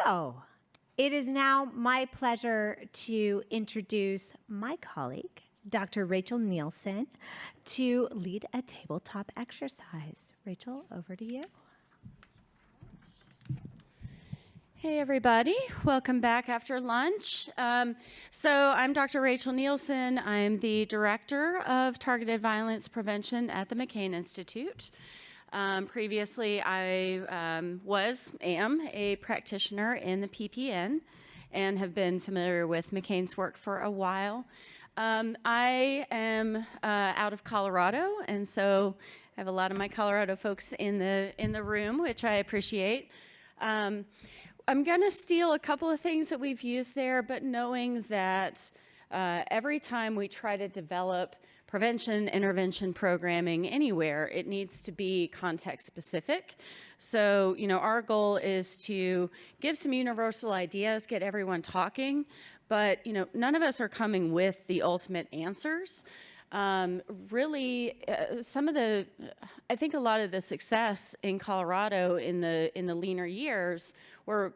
So, it is now my pleasure to introduce my colleague, Dr. Rachel Nielsen, to lead a tabletop exercise. Rachel, over to you. Hey, everybody. Welcome back after lunch. So I'm Dr. Rachel Nielsen. I'm the Director of Targeted Violence Prevention at the McCain Institute. Previously, I am a practitioner in the PPN and have been familiar with McCain's work for a while. I am out of Colorado, and so I have a lot of my Colorado folks in the room, which I appreciate. I'm going to steal a couple of things that we've used there, but knowing that every time we try to develop prevention, intervention programming anywhere, it needs to be context specific. So, our goal is to give some universal ideas, get everyone talking, but, none of us are coming with the ultimate answers. Really, I think a lot of the success in Colorado in the leaner years were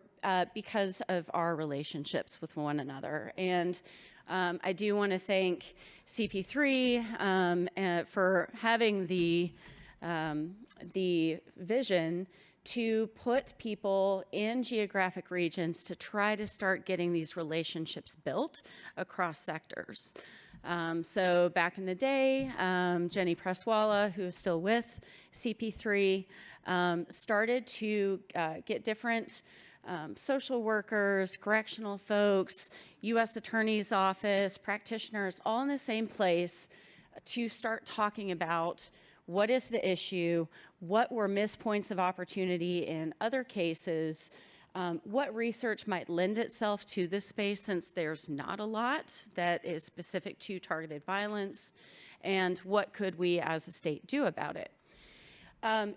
because of our relationships with one another. And I do want to thank CP3 for having the vision to put people in geographic regions to try to start getting these relationships built across sectors. So back in the day, Jenny Presswalla, who is still with CP3, started to get different social workers, correctional folks, U.S. Attorney's Office, practitioners, all in the same place to start talking about what is the issue, what were missed points of opportunity in other cases, what research might lend itself to this space since there's not a lot that is specific to targeted violence, and what could we as a state do about it.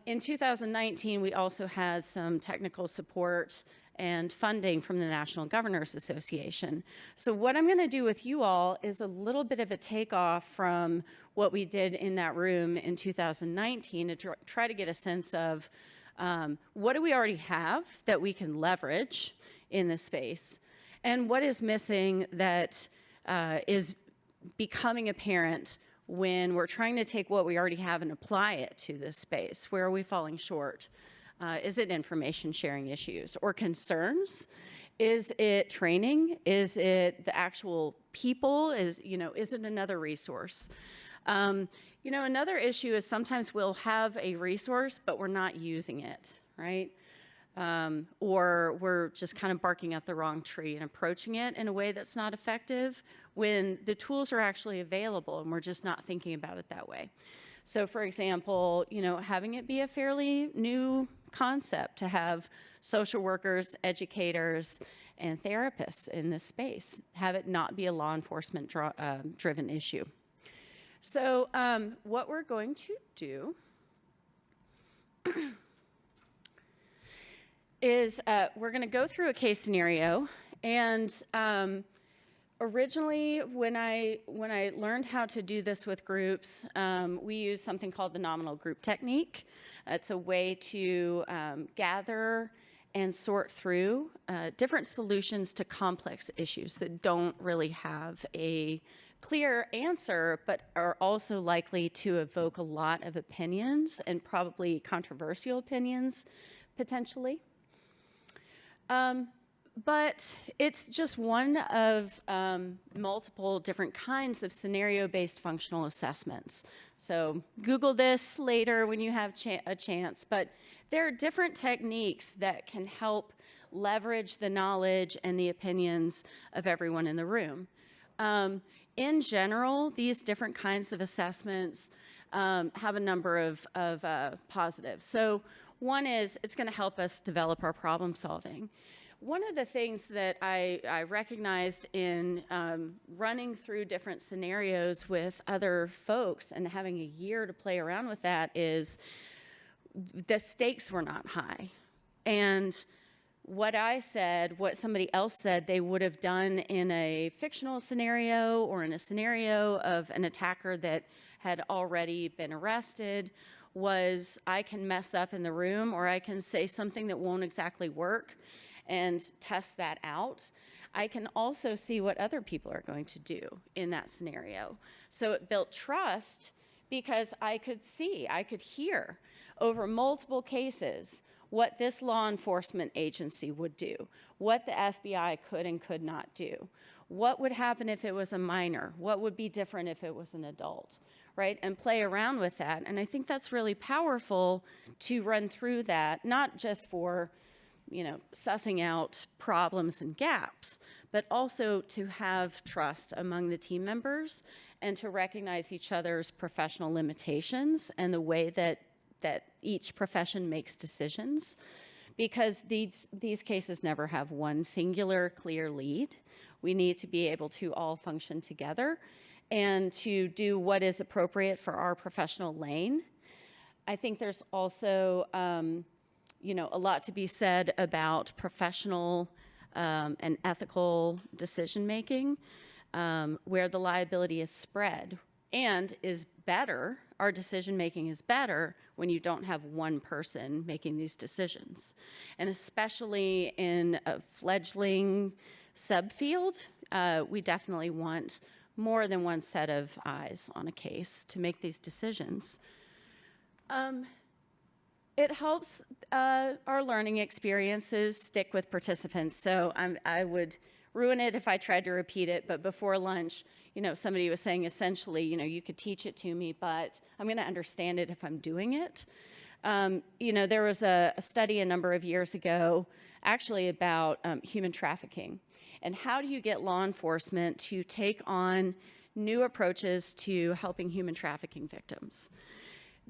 In 2019, we also had some technical support and funding from the National Governors Association. So what I'm going to do with you all is a little bit of a takeoff from what we did in that room in 2019 to try to get a sense of what do we already have that we can leverage in this space, and what is missing that is becoming apparent when we're trying to take what we already have and apply it to this space. Where are we falling short? Is it information sharing issues or concerns? Is it training? Is it the actual people? Is it another resource? Another issue is sometimes we'll have a resource, but we're not using it, right? Or we're just kind of barking up the wrong tree and approaching it in a way that's not effective when the tools are actually available and we're just not thinking about it that way. So for example, having it be a fairly new concept to have social workers, educators, and therapists in this space, have it not be a law enforcement driven issue. So what we're going to do is we're going to go through a case scenario. And originally, when I learned how to do this with groups, we use something called the nominal group technique. It's a way to gather and sort through different solutions to complex issues that don't really have a clear answer, but are also likely to evoke a lot of opinions and probably controversial opinions, potentially. But it's just one of multiple different kinds of scenario-based functional assessments. So Google this later when you have a chance, but there are different techniques that can help leverage the knowledge and the opinions of everyone in the room. In general, these different kinds of assessments have a number of positives. So one is it's going to help us develop our problem solving. One of the things that I recognized in running through different scenarios with other folks and having a year to play around with that is the stakes were not high. And what I said, what somebody else said they would have done in a fictional scenario or in a scenario of an attacker that had already been arrested was I can mess up in the room or I can say something that won't exactly work. and test that out, I can also see what other people are going to do in that scenario. So it built trust because I could see, I could hear over multiple cases what this law enforcement agency would do, what the FBI could and could not do, what would happen if it was a minor, what would be different if it was an adult, right? And play around with that. And I think that's really powerful to run through that, not just for, sussing out problems and gaps, but also to have trust among the team members and to recognize each other's professional limitations and the way that each profession makes decisions, because these cases never have one singular clear lead. We need to be able to all function together and to do what is appropriate for our professional lane. I think there's also a lot to be said about professional and ethical decision making, where the liability is spread and is better. Our decision making is better when you don't have one person making these decisions. And especially in a fledgling subfield, we definitely want more than one set of eyes on a case to make these decisions. It helps our learning experiences stick with participants. So I would ruin it if I tried to repeat it, but before lunch, somebody was saying essentially, you could teach it to me, but I'm going to understand it if I'm doing it. There was a study a number of years ago actually about human trafficking and how do you get law enforcement to take on new approaches to helping human trafficking victims.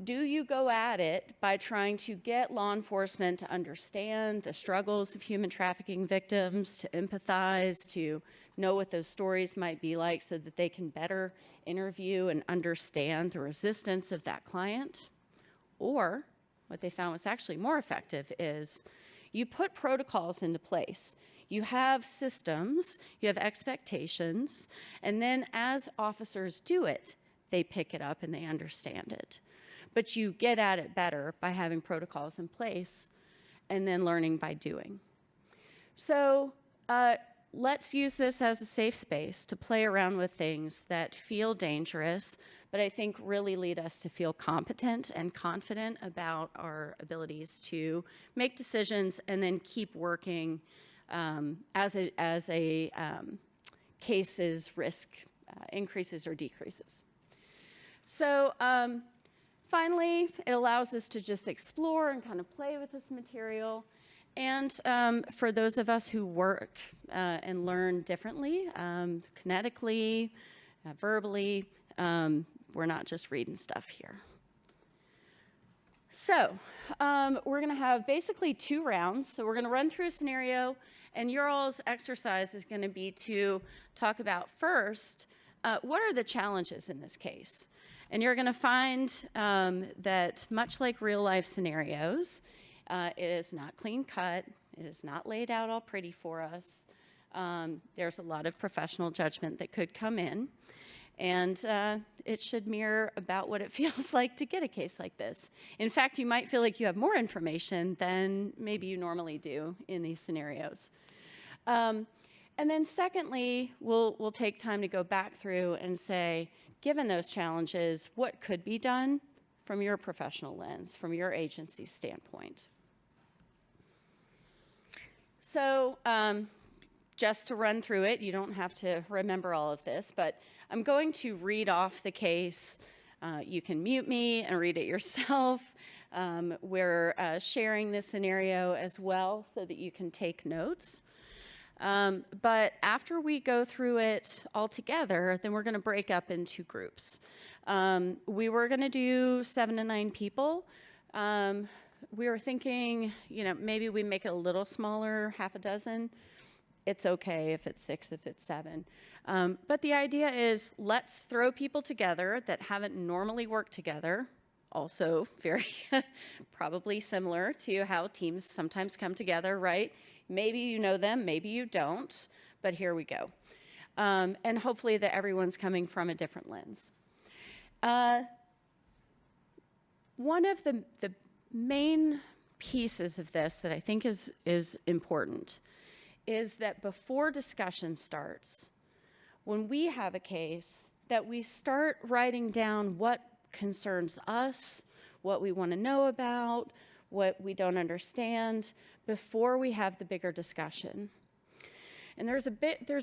Do you go at it by trying to get law enforcement to understand the struggles of human trafficking victims, to empathize, to know what those stories might be like so that they can better interview and understand the resistance of that client? Or what they found was actually more effective is you put protocols into place. You have systems, you have expectations, and then as officers do it, they pick it up and they understand it. But you get at it better by having protocols in place and then learning by doing. So let's use this as a safe space to play around with things that feel dangerous, but I think really lead us to feel competent and confident about our abilities to make decisions and then keep working as a case's risk increases or decreases. So finally, it allows us to just explore and kind of play with this material. And for those of us who work and learn differently, kinetically, verbally, we're not just reading stuff here. So we're going to have basically 2 rounds. So we're going to run through a scenario, and your all's exercise is going to be to talk about first, what are the challenges in this case? And you're going to find that much like real life scenarios, it is not clean cut. It is not laid out all pretty for us. There's a lot of professional judgment that could come in. And it should mirror about what it feels like to get a case like this. In fact, you might feel like you have more information than maybe you normally do in these scenarios. And then secondly, we'll take time to go back through and say, given those challenges, what could be done from your professional lens, from your agency's standpoint? So just to run through it, you don't have to remember all of this, but I'm going to read off the case. You can mute me and read it yourself. We're sharing this scenario as well so that you can take notes. But after we go through it all together, then we're going to break up into groups. We were going to do 7 to 9 people. We were thinking, maybe we make it a little smaller, half a dozen. It's okay if it's 6, if it's 7. But the idea is let's throw people together that haven't normally worked together. Also very probably similar to how teams sometimes come together, right? Maybe you know them, maybe you don't, but here we go. And hopefully that everyone's coming from a different lens. One of the main pieces of this that I think is important is that before discussion starts, when we have a case, that we start writing down what concerns us, what we want to know about, what we don't understand, before we have the bigger discussion. And there's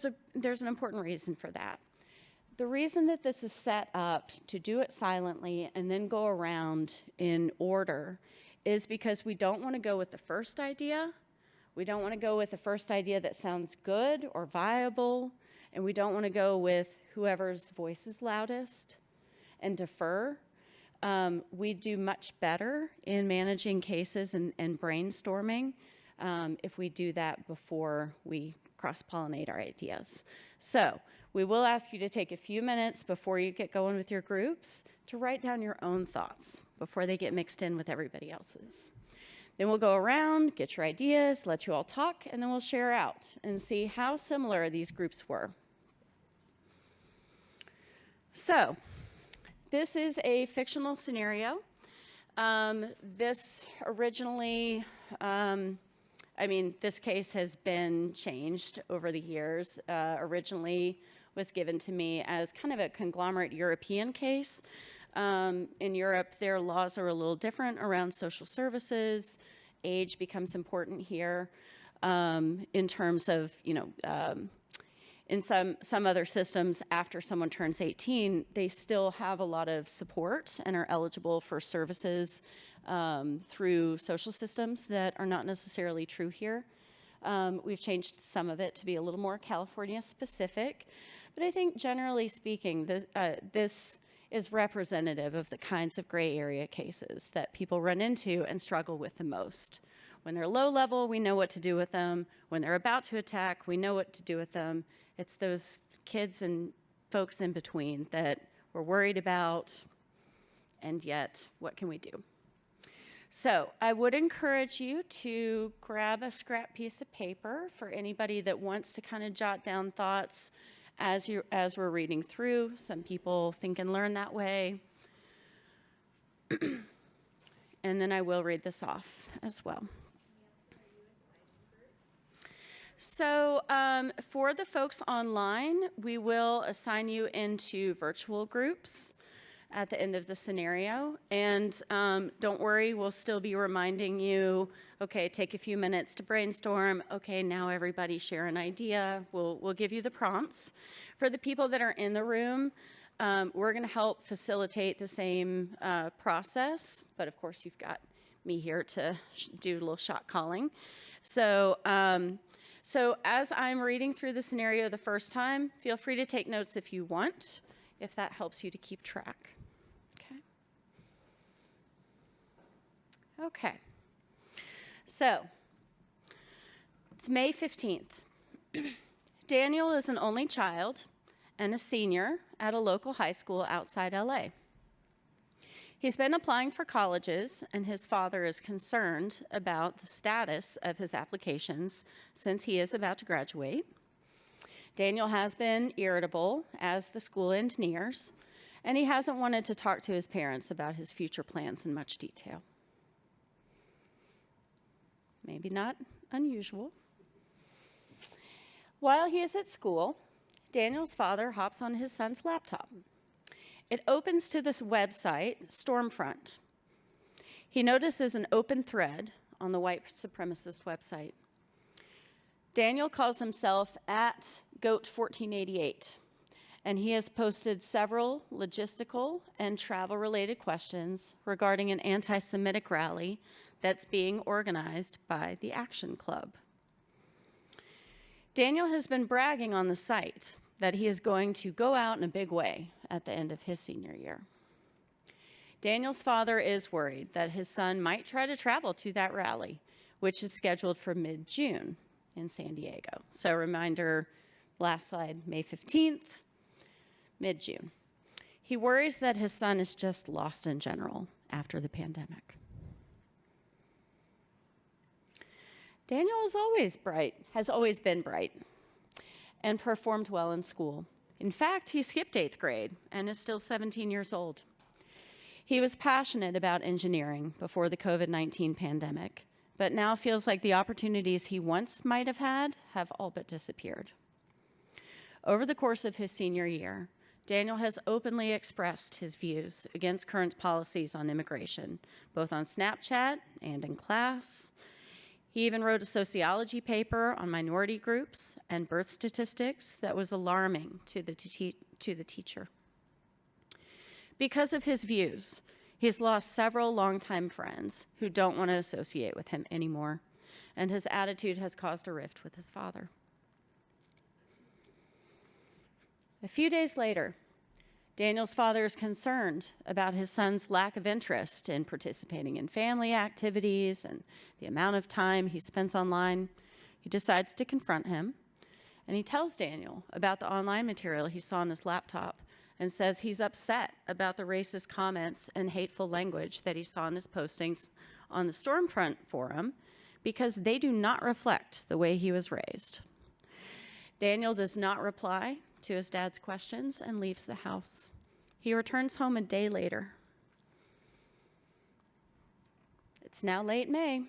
an important reason for that. The reason that this is set up to do it silently and then go around in order is because we don't want to go with the first idea. We don't want to go with the first idea that sounds good or viable, and we don't want to go with whoever's voice is loudest and defer. We do much better in managing cases and brainstorming if we do that before we cross-pollinate our ideas. So we will ask you to take a few minutes before you get going with your groups to write down your own thoughts before they get mixed in with everybody else's. Then we'll go around, get your ideas, let you all talk, and then we'll share out and see how similar these groups were. So this is a fictional scenario. This originally, this case has been changed over the years. Originally was given to me as kind of a conglomerate European case. In Europe, their laws are a little different around social services. Age becomes important here in terms of, in some other systems, after someone turns 18, they still have a lot of support and are eligible for services through social systems that are not necessarily true here. We've changed some of it to be a little more California specific, but I think generally speaking, this is representative of the kinds of gray area cases that people run into and struggle with the most. When they're low level, we know what to do with them. When they're about to attack, we know what to do with them. It's those kids and folks in between that we're worried about, and yet, what can we do? So I would encourage you to grab a scrap piece of paper for anybody that wants to kind of jot down thoughts as we're reading through. Some people think and learn that way. And then I will read this off as well. So for the folks online, we will assign you into virtual groups at the end of the scenario. And don't worry, we'll still be reminding you, okay, take a few minutes to brainstorm. Okay, now everybody share an idea. We'll give you the prompts. For the people that are in the room, we're gonna help facilitate the same process, but of course you've got me here to do a little shot calling. So as I'm reading through the scenario the first time, feel free to take notes if you want, if that helps you to keep track. Okay, so it's May 15th. Daniel is an only child and a senior at a local high school outside LA. He's been applying for colleges, and his father is concerned about the status of his applications since he is about to graduate. Daniel has been irritable as the school end nears, and he hasn't wanted to talk to his parents about his future plans in much detail. Maybe not unusual. While he is at school, Daniel's father hops on his son's laptop. It opens to this website, Stormfront. He notices an open thread on the white supremacist website. Daniel calls himself at Goat1488, and he has posted several logistical and travel-related questions regarding an anti-Semitic rally that's being organized by the Action Club. Daniel has been bragging on the site that he is going to go out in a big way at the end of his senior year. Daniel's father is worried that his son might try to travel to that rally, which is scheduled for mid-June in San Diego. So reminder, last slide, May 15th, mid-June. He worries that his son is just lost in general after the pandemic. Daniel is has always been bright and performed well in school. In fact, he skipped 8th grade and is still 17 years old. He was passionate about engineering before the COVID-19 pandemic, but now feels like the opportunities he once might have had have all but disappeared. Over the course of his senior year, Daniel has openly expressed his views against current policies on immigration, both on Snapchat and in class. He even wrote a sociology paper on minority groups and birth statistics that was alarming to the teacher. Because of his views, he's lost several longtime friends who don't want to associate with him anymore, and his attitude has caused a rift with his father. A few days later, Daniel's father is concerned about his son's lack of interest in participating in family activities and the amount of time he spends online. He decides to confront him, and he tells Daniel about the online material he saw on his laptop and says he's upset about the racist comments and hateful language that he saw in his postings on the Stormfront forum because they do not reflect the way he was raised. Daniel does not reply to his dad's questions and leaves the house. He returns home a day later. It's now late May.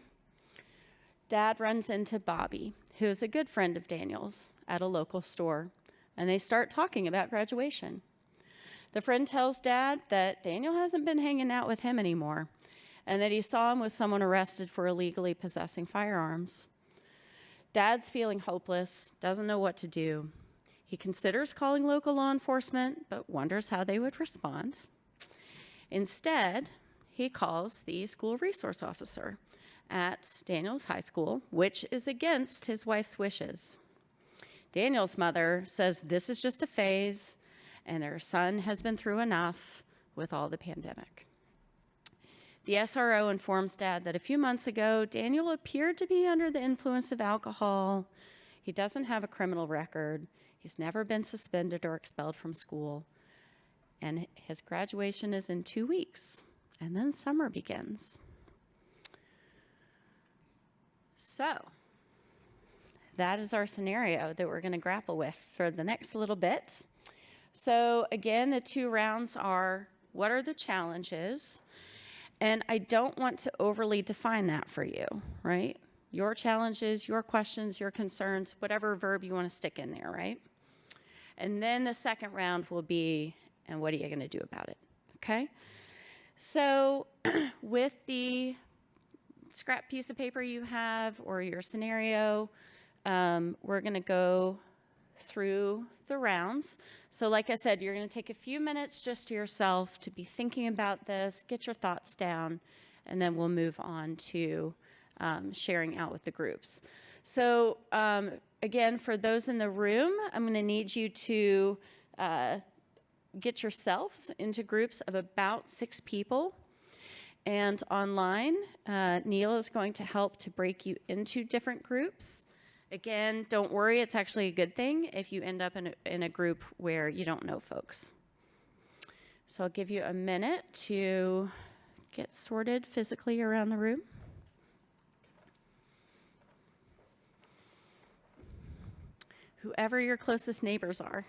Dad runs into Bobby, who is a good friend of Daniel's, at a local store, and they start talking about graduation. The friend tells Dad that Daniel hasn't been hanging out with him anymore, and that he saw him with someone arrested for illegally possessing firearms. Dad's feeling hopeless, doesn't know what to do. He considers calling local law enforcement, but wonders how they would respond. Instead, he calls the school resource officer at Daniel's high school, which is against his wife's wishes. Daniel's mother says this is just a phase, and their son has been through enough with all the pandemic. The SRO informs Dad that a few months ago, Daniel appeared to be under the influence of alcohol. He doesn't have a criminal record. He's never been suspended or expelled from school. And his graduation is in 2 weeks. And then summer begins. So, that is our scenario that we're going to grapple with for the next little bit. So again, the 2 rounds are, what are the challenges? And I don't want to overly define that for you, right? Your challenges, your questions, your concerns, whatever verb you want to stick in there, right? And then the second round will be, and what are you going to do about it, okay? So with the scrap piece of paper you have or your scenario, we're going to go through the rounds. So like I said, you're going to take a few minutes just to yourself to be thinking about this, get your thoughts down, and then we'll move on to sharing out with the groups. So again, for those in the room, I'm going to need you to get yourselves into groups of about 6 people. And online, Neil is going to help to break you into different groups. Again, don't worry, it's actually a good thing if you end up in a group where you don't know folks. So I'll give you a minute to get sorted physically around the room. Whoever your closest neighbors are.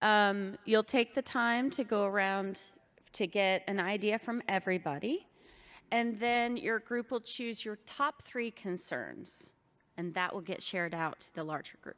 You'll take the time to go around to get an idea from everybody, and then your group will choose your top 3 concerns, and that will get shared out to the larger group.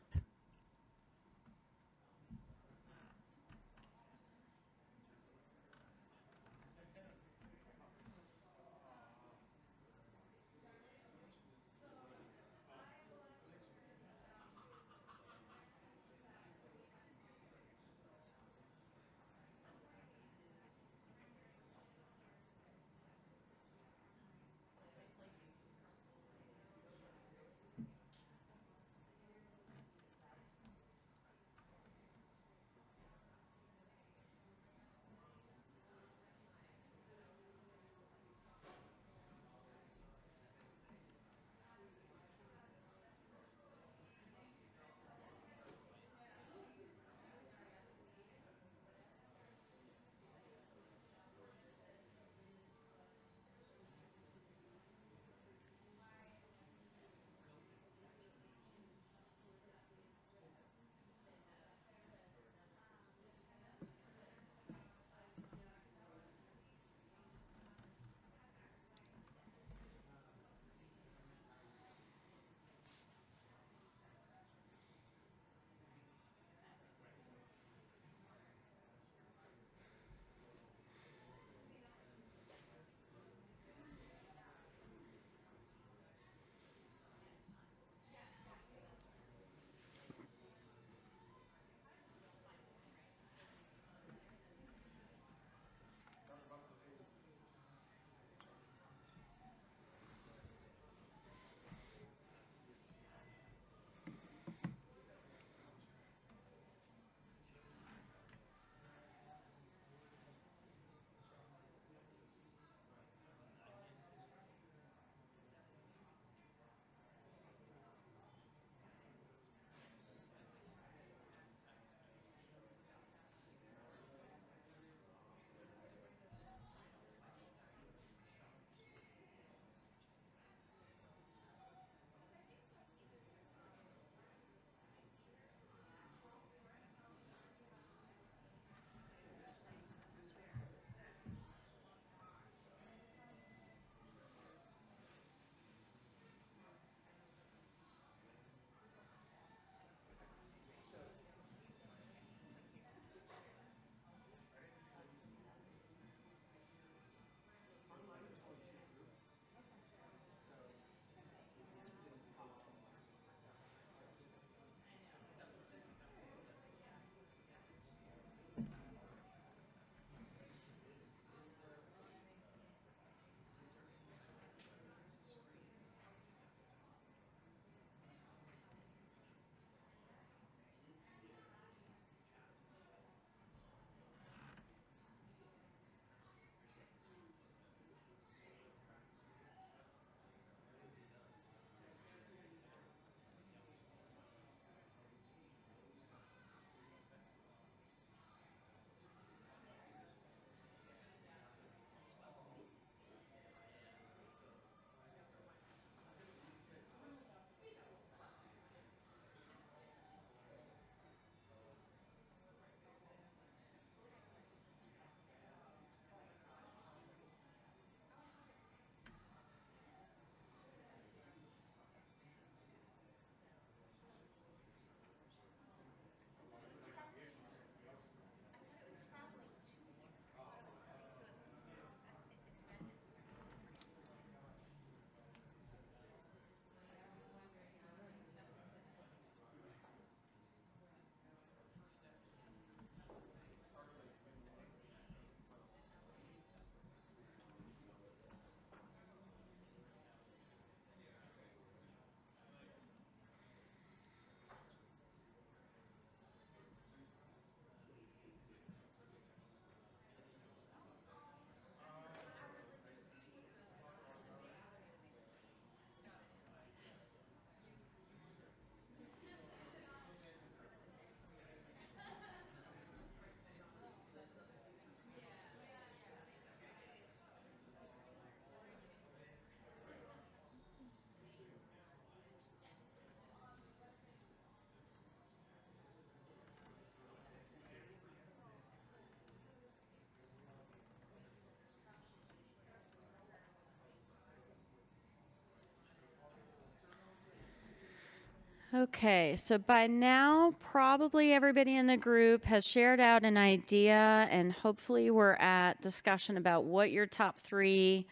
Okay, so by now, probably everybody in the group has shared out an idea, and hopefully, we're at discussion about what your top 3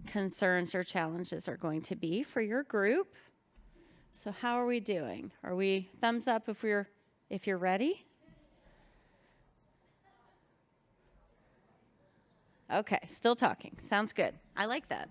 concerns or challenges are going to be for your group. So, how are we doing? Are we thumbs up if you're ready? Okay, still talking. Sounds good. I like that.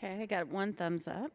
Okay, I got 1 thumbs up.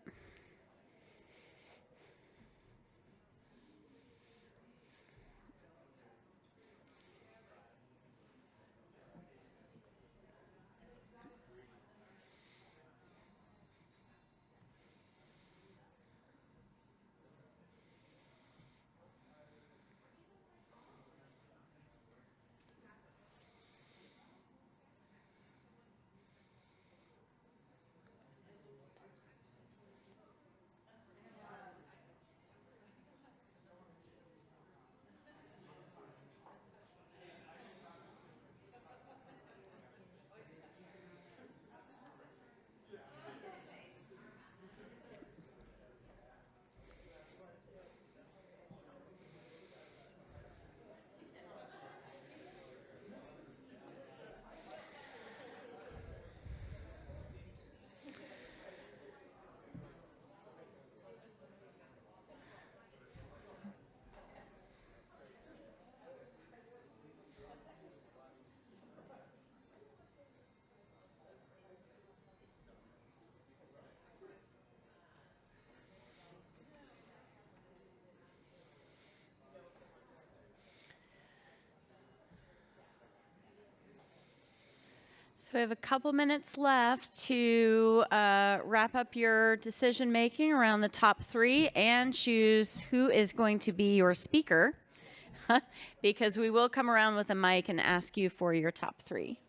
So we have a couple minutes left to wrap up your decision making around the top 3 and choose who is going to be your speaker, because we will come around with a mic and ask you for your top 3.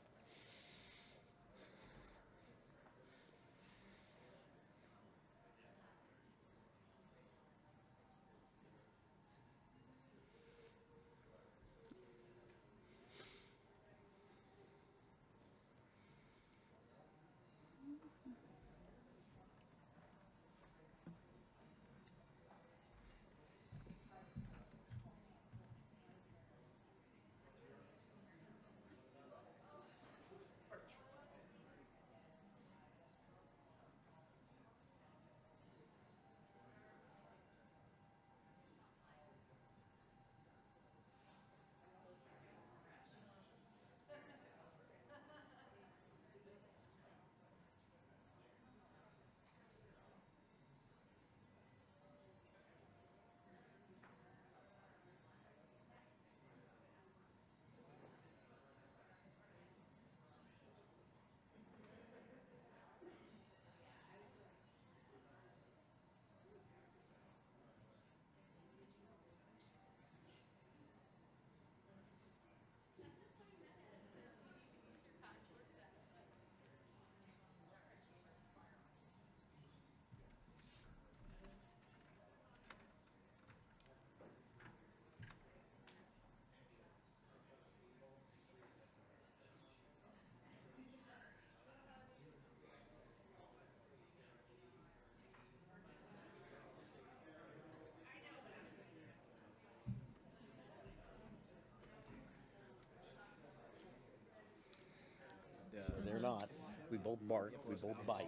They're not. We both bark, we both bite,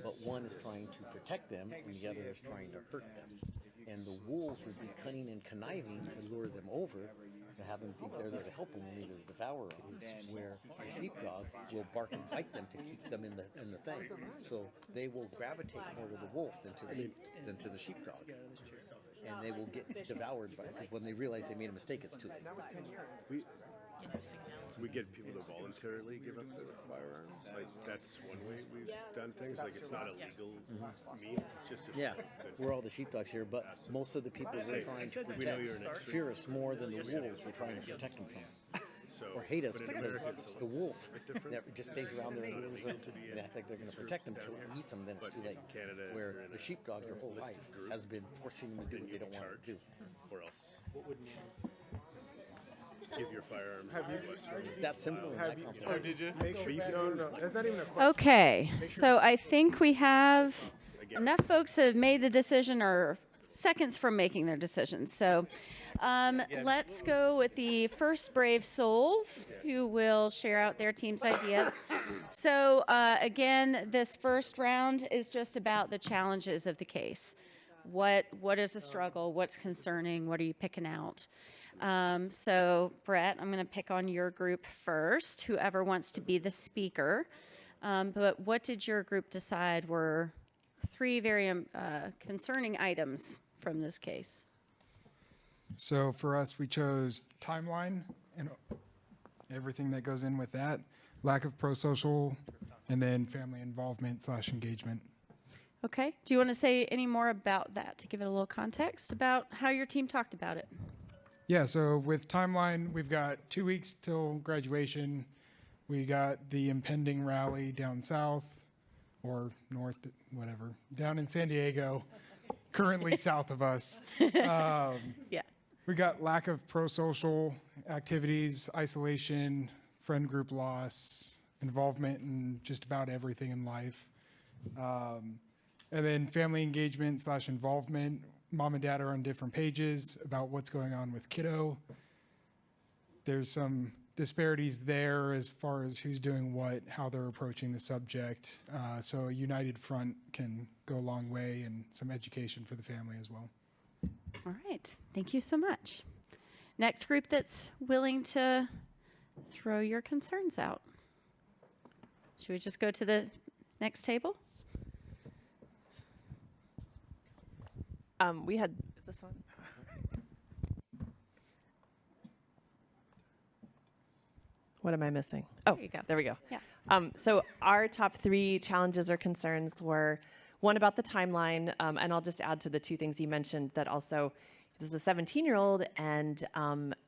but one is trying to protect them and the other is trying to hurt them. And the wolves would be cunning and conniving to lure them over, to have them think they're there to help them and either devour them, where the sheepdog will bark and bite them to keep them in the thing. So they will gravitate more to the wolf than to the sheepdog. And they will get devoured by it. When they realize they made a mistake, it's too late. We get people to voluntarily give up their firearms. Like that's one way we've done things. Like it's not a legal means. It's just a we're all the sheepdogs here, but most of the people we're trying to protect fear us more than the wolves we're trying to protect them from. Or hate us because the wolf that just stays around there and acts like they're going to protect them until it eats them, then it's too late. Where the sheepdog their whole life has been forcing them to do what they don't want to do. Or else. What would give your firearms to us. It's that simple and that complicated. Did you? Make sure no. That's not even a question. Okay, so I think we have enough folks that have made the decision or seconds from making their decisions. So let's go with the first brave souls who will share out their team's ideas. So again, this first round is just about the challenges of the case. What is the struggle? What's concerning? What are you picking out? So Brett, I'm going to pick on your group first, whoever wants to be the speaker. But what did your group decide were 3 very concerning items from this case? So for us, we chose timeline and everything that goes in with that, lack of pro-social, and then family involvement / engagement. Okay. Do you want to say any more about that to give it a little context about how your team talked about it? Yeah, so with timeline, we've got 2 weeks till graduation. We got the impending rally down south or north, whatever, down in San Diego, currently south of us. Yeah. We got lack of pro-social activities, isolation, friend group loss, involvement in just about everything in life. And then family engagement / involvement. Mom and dad are on different pages about what's going on with kiddo. There's some disparities there as far as who's doing what, how they're approaching the subject. So a united front can go a long way, and some education for the family as well. All right. Thank you so much. Next group that's willing to throw your concerns out. Should we just go to the next table? Is this on? What am I missing? Oh, There you go. there we go. Yeah. So our top 3 challenges or concerns were one about the timeline, and I'll just add to the 2 things you mentioned that also this is a 17-year-old and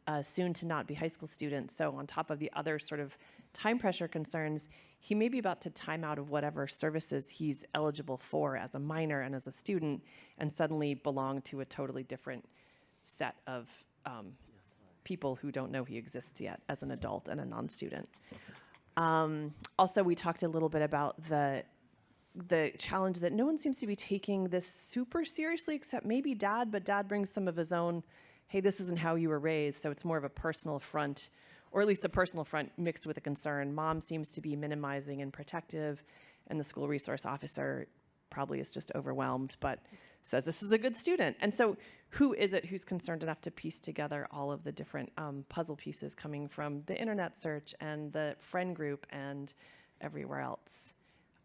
a soon to not be high school student. So on top of the other sort of time pressure concerns, he may be about to time out of whatever services he's eligible for as a minor and as a student, and suddenly belong to a totally different set of people who don't know he exists yet as an adult and a non-student. Also, we talked a little bit about the challenge that no one seems to be taking this super seriously, except maybe Dad, but Dad brings some of his own, hey, this isn't how you were raised, so it's more of a personal front, or at least a personal front mixed with a concern. Mom seems to be minimizing and protective, and the school resource officer probably is just overwhelmed, but says this is a good student. And so who is it who's concerned enough to piece together all of the different puzzle pieces coming from the internet search and the friend group and everywhere else?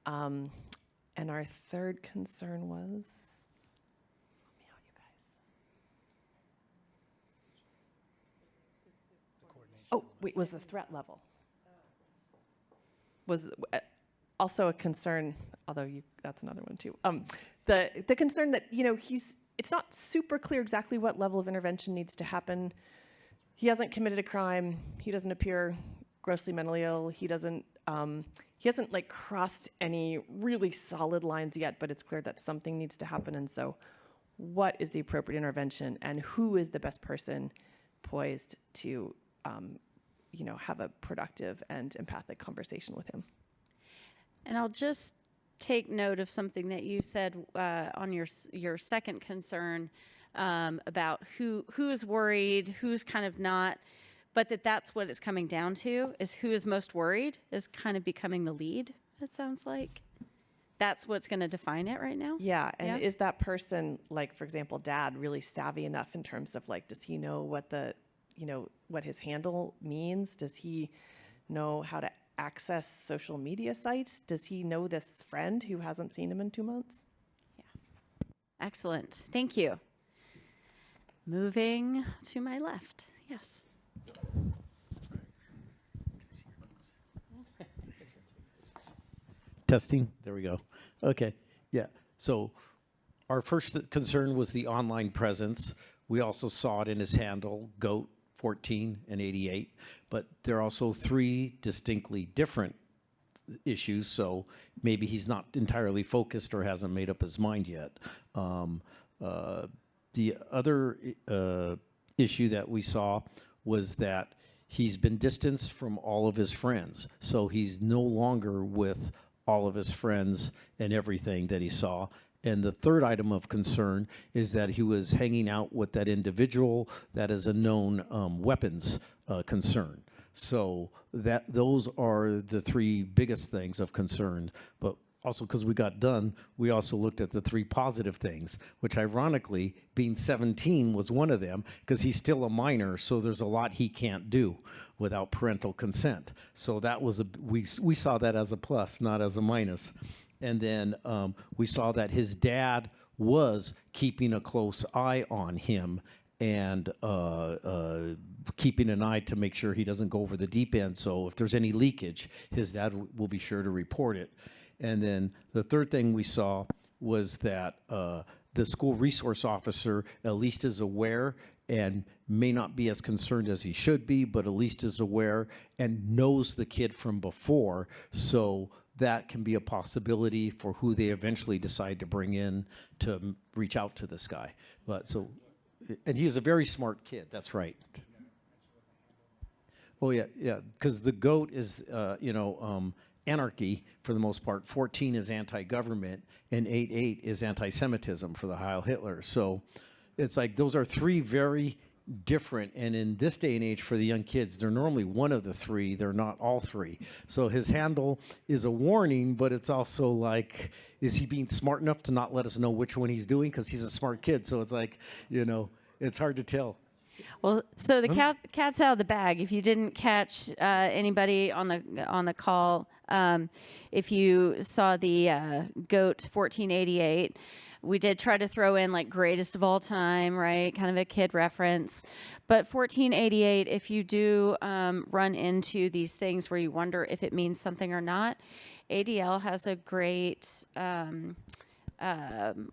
And our third concern was, help me out, you guys. Oh, wait, was the threat level? Was also a concern, although that's another one too. The concern that, it's not super clear exactly what level of intervention needs to happen. He hasn't committed a crime. He doesn't appear grossly mentally ill. He hasn't like crossed any really solid lines yet, but it's clear that something needs to happen. And so what is the appropriate intervention, and who is the best person poised to, have a productive and empathic conversation with him? And I'll just take note of something that you said on your second concern about who is worried, who's kind of not, but that's what it's coming down to, is who is most worried is kind of becoming the lead, it sounds like. That's what's going to define it right now? Yeah, and is that person, like, for example, Dad, really savvy enough in terms of, like, does he know what his handle means? Does he know how to access social media sites? Does he know this friend who hasn't seen him in 2 months? Yeah. Excellent. Thank you. Moving to my left. Yes. Testing. There we go. Okay. Yeah. So our first concern was the online presence. We also saw it in his handle, GOAT 14 and 88, but there are also 3 distinctly different issues, so maybe he's not entirely focused or hasn't made up his mind yet. The other issue that we saw was that he's been distanced from all of his friends, so he's no longer with all of his friends and everything that he saw. And the third item of concern is that he was hanging out with that individual that is a known weapons concern. So those are the 3 biggest things of concern. But also, because we got done, we also looked at the 3 positive things, which ironically, being 17 was one of them, because he's still a minor, so there's a lot he can't do without parental consent. So that was we saw that as a plus, not as a minus. And then we saw that his dad was keeping a close eye on him and keeping an eye to make sure he doesn't go over the deep end. So if there's any leakage, his dad will be sure to report it. And then the third thing we saw was that the school resource officer at least is aware and may not be as concerned as he should be, but at least is aware and knows the kid from before. So that can be a possibility for who they eventually decide to bring in to reach out to this guy. But and he is a very smart kid. That's right. Oh yeah, because the GOAT is, anarchy for the most part. 14 is anti-government, and 88 is anti-Semitism for the Heil Hitler. So it's like those are 3 very different, and in this day and age for the young kids, they're normally one of the 3, they're not all 3. So his handle is a warning, but it's also like, is he being smart enough to not let us know which one he's doing, because he's a smart kid? So it's like, it's hard to tell. Well, so the cat's out of the bag. If you didn't catch anybody on the call, if you saw the GOAT 1488, We did try to throw in like greatest of all time, right? Kind of a kid reference. But 1488, if you do run into these things where you wonder if it means something or not, ADL has a great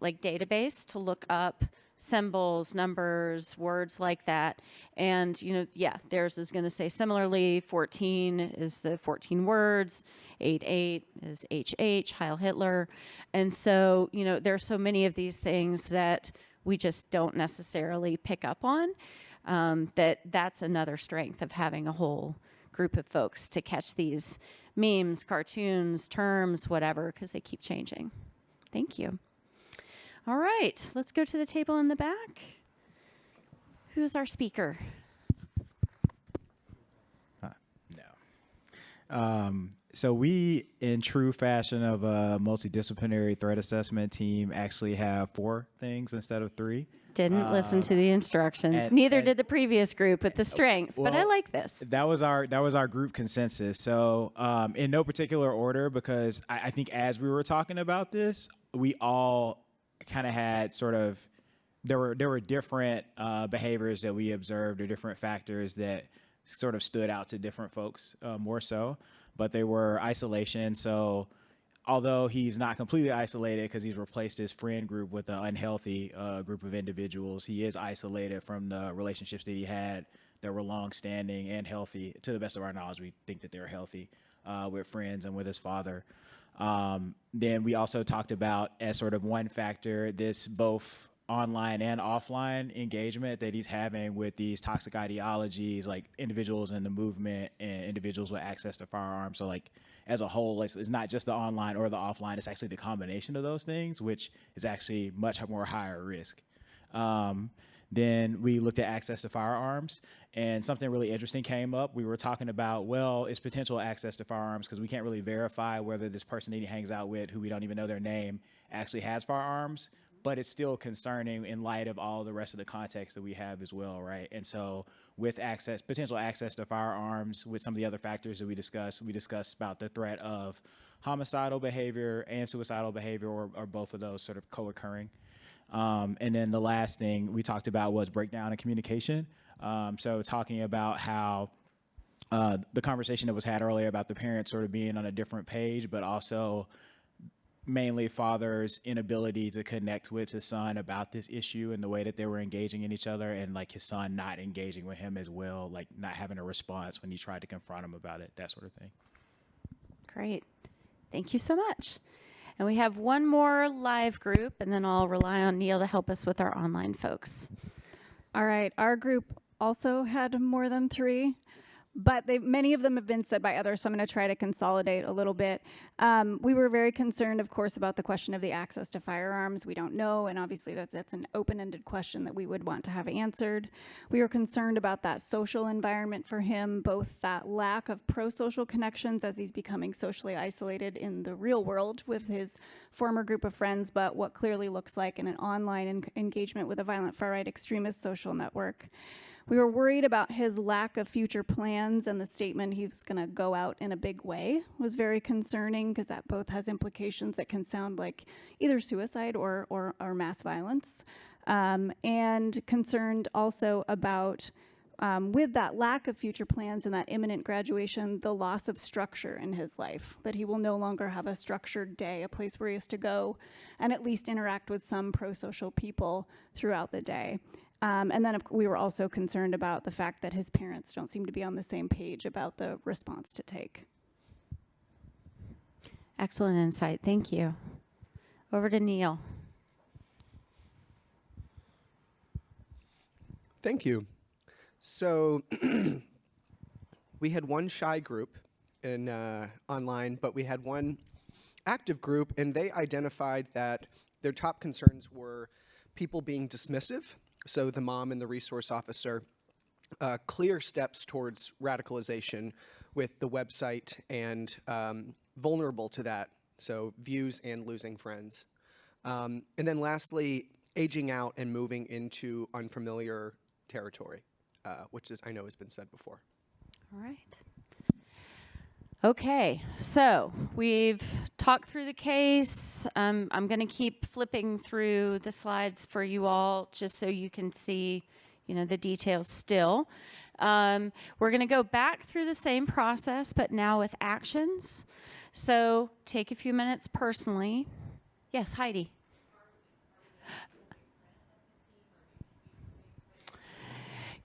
like database to look up symbols, numbers, words like that. And, you know, yeah, theirs is going to say similarly, 14 is the 14 words, 88 is HH, Heil Hitler. And so, you know, there are so many of these things that we just don't necessarily pick up on, that's another strength of having a whole group of folks to catch these memes, cartoons, terms, whatever, because they keep changing. Thank you. All right, let's go to the table in the back. Who's our speaker? No. So we, in true fashion of a multidisciplinary threat assessment team, actually have 4 things instead of 3. Didn't listen to the instructions. and- Neither and- did the previous group with the strengths, but I well, like this. That was our group consensus. So in no particular order, because I think as we were talking about this, we all kind of had sort of there were different behaviors that we observed, or different factors that sort of stood out to different folks more so, but they were isolation. So although he's not completely isolated because he's replaced his friend group with an unhealthy group of individuals, he is isolated from the relationships that he had that were long-standing and healthy. To the best of our knowledge, we think that they're healthy with friends and with his father. Then we also talked about, as sort of one factor, this both online and offline engagement that he's having with these toxic ideologies, like individuals in the movement and individuals with access to firearms. So like as a whole, it's not just the online or the offline, it's actually the combination of those things, which is actually much more higher risk. Then we looked at access to firearms, and something really interesting came up. We were talking about, well, it's potential access to firearms because we can't really verify whether this person that he hangs out with, who we don't even know their name, actually has firearms, but it's still concerning in light of all the rest of the context that we have as well, right? And so with potential access to firearms, with some of the other factors that we discussed about the threat of homicidal behavior and suicidal behavior, or both of those sort of co-occurring. And then the last thing we talked about was breakdown in communication. So talking about how the conversation that was had earlier about the parents sort of being on a different page, but also mainly father's inability to connect with his son about this issue and the way that they were engaging in each other, and like his son not engaging with him as well, like not having a response when he tried to confront him about it, that sort of thing. Great. Thank you so much. And we have one more live group, and then I'll rely on Neil to help us with our online folks. All right, our group also had more than 3, but many of them have been said by others, so I'm going to try to consolidate a little bit. We were very concerned, of course, about the question of the access to firearms. We don't know, and obviously that's an open-ended question that we would want to have answered. We were concerned about that social environment for him, both that lack of pro-social connections as he's becoming socially isolated in the real world with his former group of friends, but what clearly looks like an online engagement with a violent far-right extremist social network. We were worried about his lack of future plans, and the statement he was going to go out in a big way was very concerning, because that both has implications that can sound like either suicide or mass violence. And concerned also about, with that lack of future plans and that imminent graduation, the loss of structure in his life, that he will no longer have a structured day, a place where he has to go and at least interact with some pro-social people throughout the day. And then we were also concerned about the fact that his parents don't seem to be on the same page about the response to take. Excellent insight. Thank you. Over to Neil. Thank you. So we had one shy group in online, but we had one active group, and they identified that their top concerns were people being dismissive. So the mom and the resource officer, clear steps towards radicalization with the website, and vulnerable to that, so views and losing friends. And then lastly, aging out and moving into unfamiliar territory, which is, I know has been said before. All right. Okay, so we've talked through the case. I'm going to keep flipping through the slides for you all just so you can see, the details still. We're going to go back through the same process, but now with actions. So take a few minutes personally. Yes, Heidi.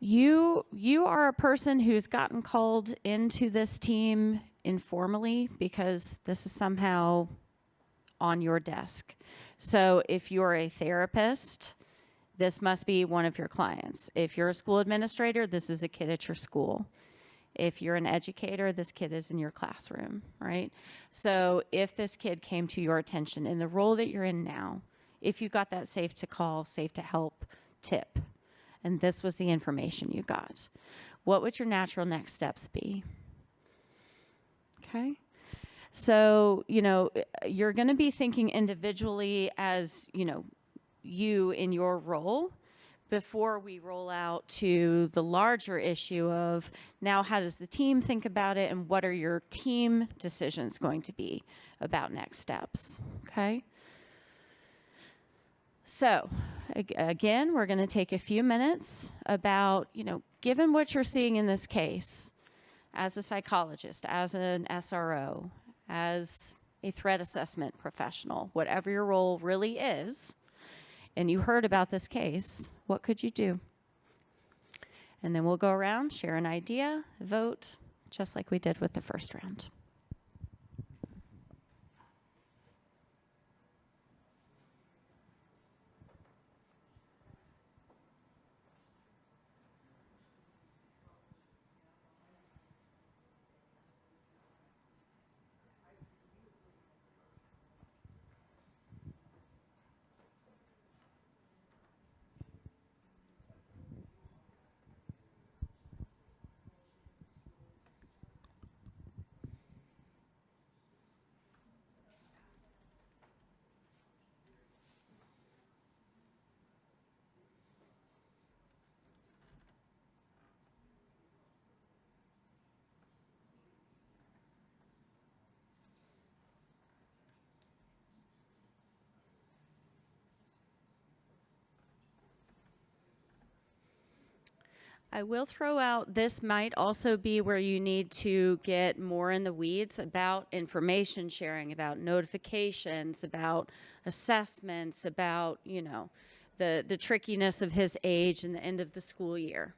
You are a person who's gotten called into this team informally because this is somehow on your desk. So if you're a therapist, this must be one of your clients. If you're a school administrator, this is a kid at your school. If you're an educator, this kid is in your classroom, right? So if this kid came to your attention in the role that you're in now, if you got that safe to call, safe to help tip, and this was the information you got, what would your natural next steps be? Okay. So, you're going to be thinking individually as, you in your role before we roll out to the larger issue of now how does the team think about it and what are your team decisions going to be about next steps, okay? So, again, we're going to take a few minutes about, given what you're seeing in this case, as a psychologist, as an SRO, as a threat assessment professional, whatever your role really is, and you heard about this case, what could you do? And then we'll go around, share an idea, vote, just like we did with the first round. I will throw out, this might also be where you need to get more in the weeds about information sharing, about notifications, about assessments, about, the trickiness of his age and the end of the school year.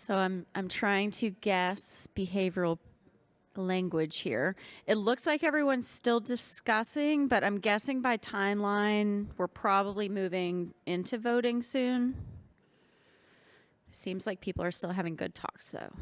So I'm trying to guess behavioral language here. It looks like everyone's still discussing, but I'm guessing by timeline, we're probably moving into voting soon. Seems like people are still having good talks, though.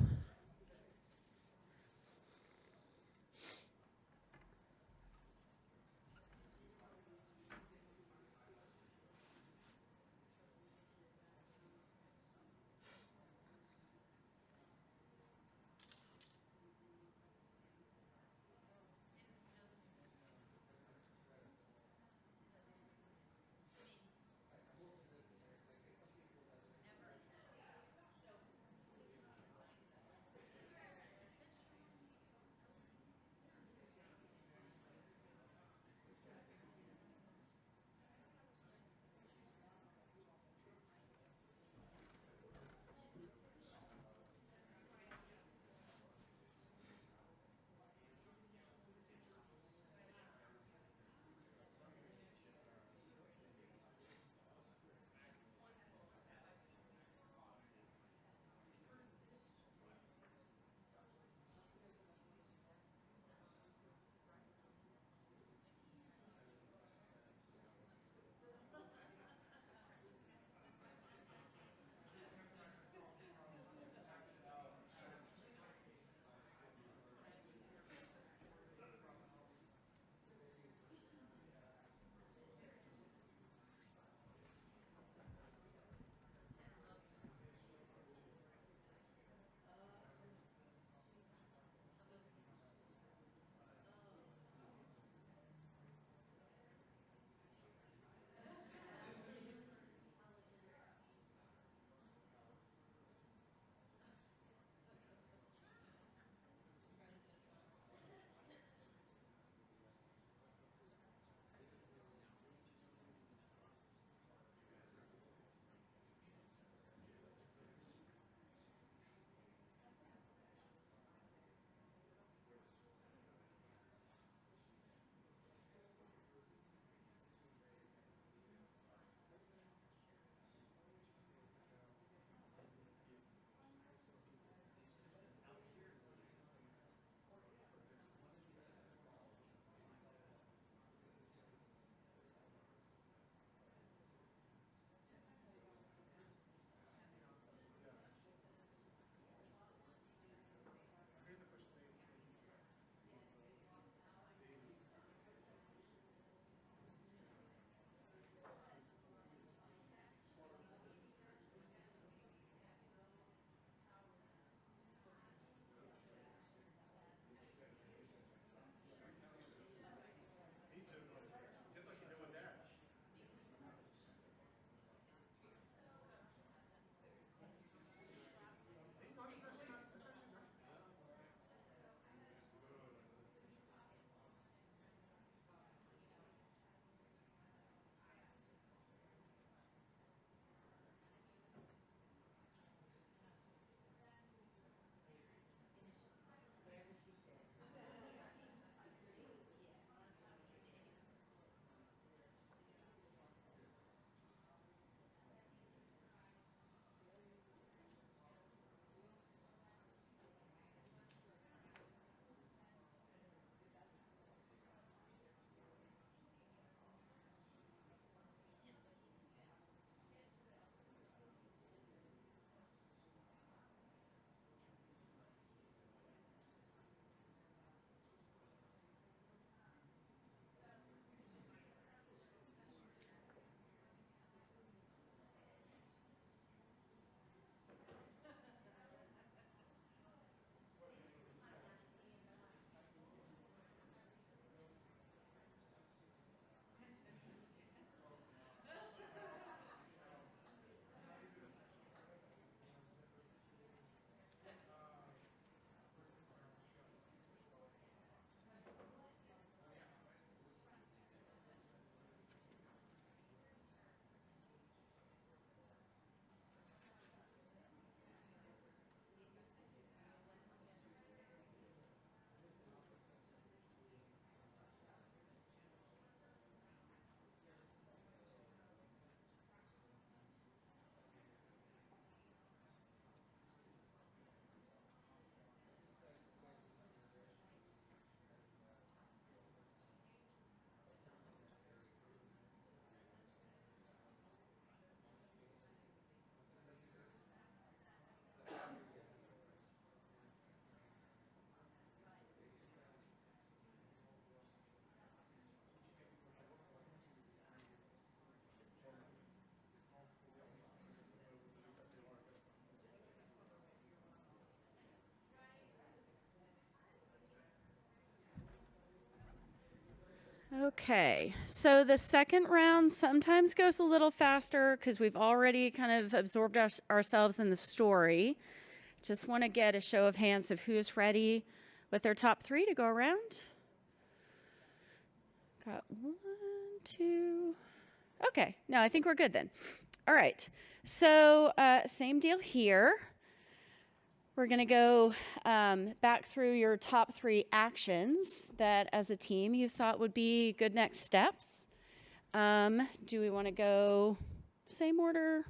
Okay, so the second round sometimes goes a little faster because we've already kind of absorbed ourselves in the story. Just want to get a show of hands of who's ready with their top 3 to go around. Got 1, 2. Okay, no, I think we're good then. All right, so same deal here. We're going to go back through your top 3 actions that as a team you thought would be good next steps. Do we want to go same order,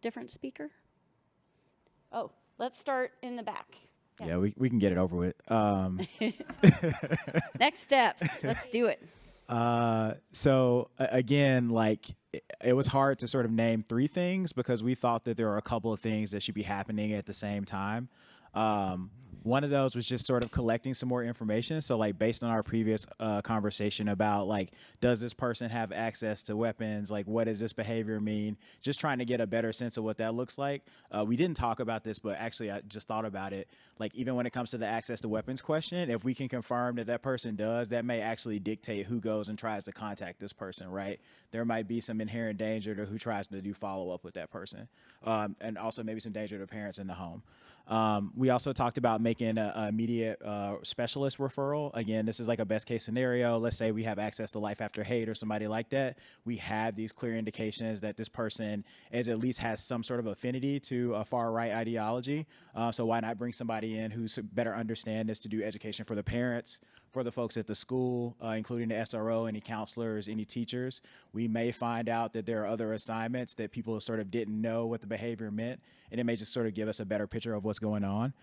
different speaker? Oh, let's start in the back. Yes. Yeah, we can get it over with. Next steps. Let's do it. So again, like it was hard to sort of name 3 things because we thought that there were a couple of things that should be happening at the same time. One of those was just sort of collecting some more information. So like based on our previous conversation about like, does this person have access to weapons? Like, what does this behavior mean? Just trying to get a better sense of what that looks like. We didn't talk about this, but actually I just thought about it. Like even when it comes to the access to weapons question, if we can confirm that that person does, that may actually dictate who goes and tries to contact this person, right? There might be some inherent danger to who tries to do follow-up with that person. And also maybe some danger to parents in the home. We also talked about making an immediate specialist referral. Again, this is like a best case scenario. Let's say we have access to Life After Hate or somebody like that. We have these clear indications that this person is at least has some sort of affinity to a far right ideology. So why not bring somebody in who's better understand this to do education for the parents, for the folks at the school, including the SRO, any counselors, any teachers. We may find out that there are other assignments that people sort of didn't know what the behavior meant, and it may just sort of give us a better picture of what's going on.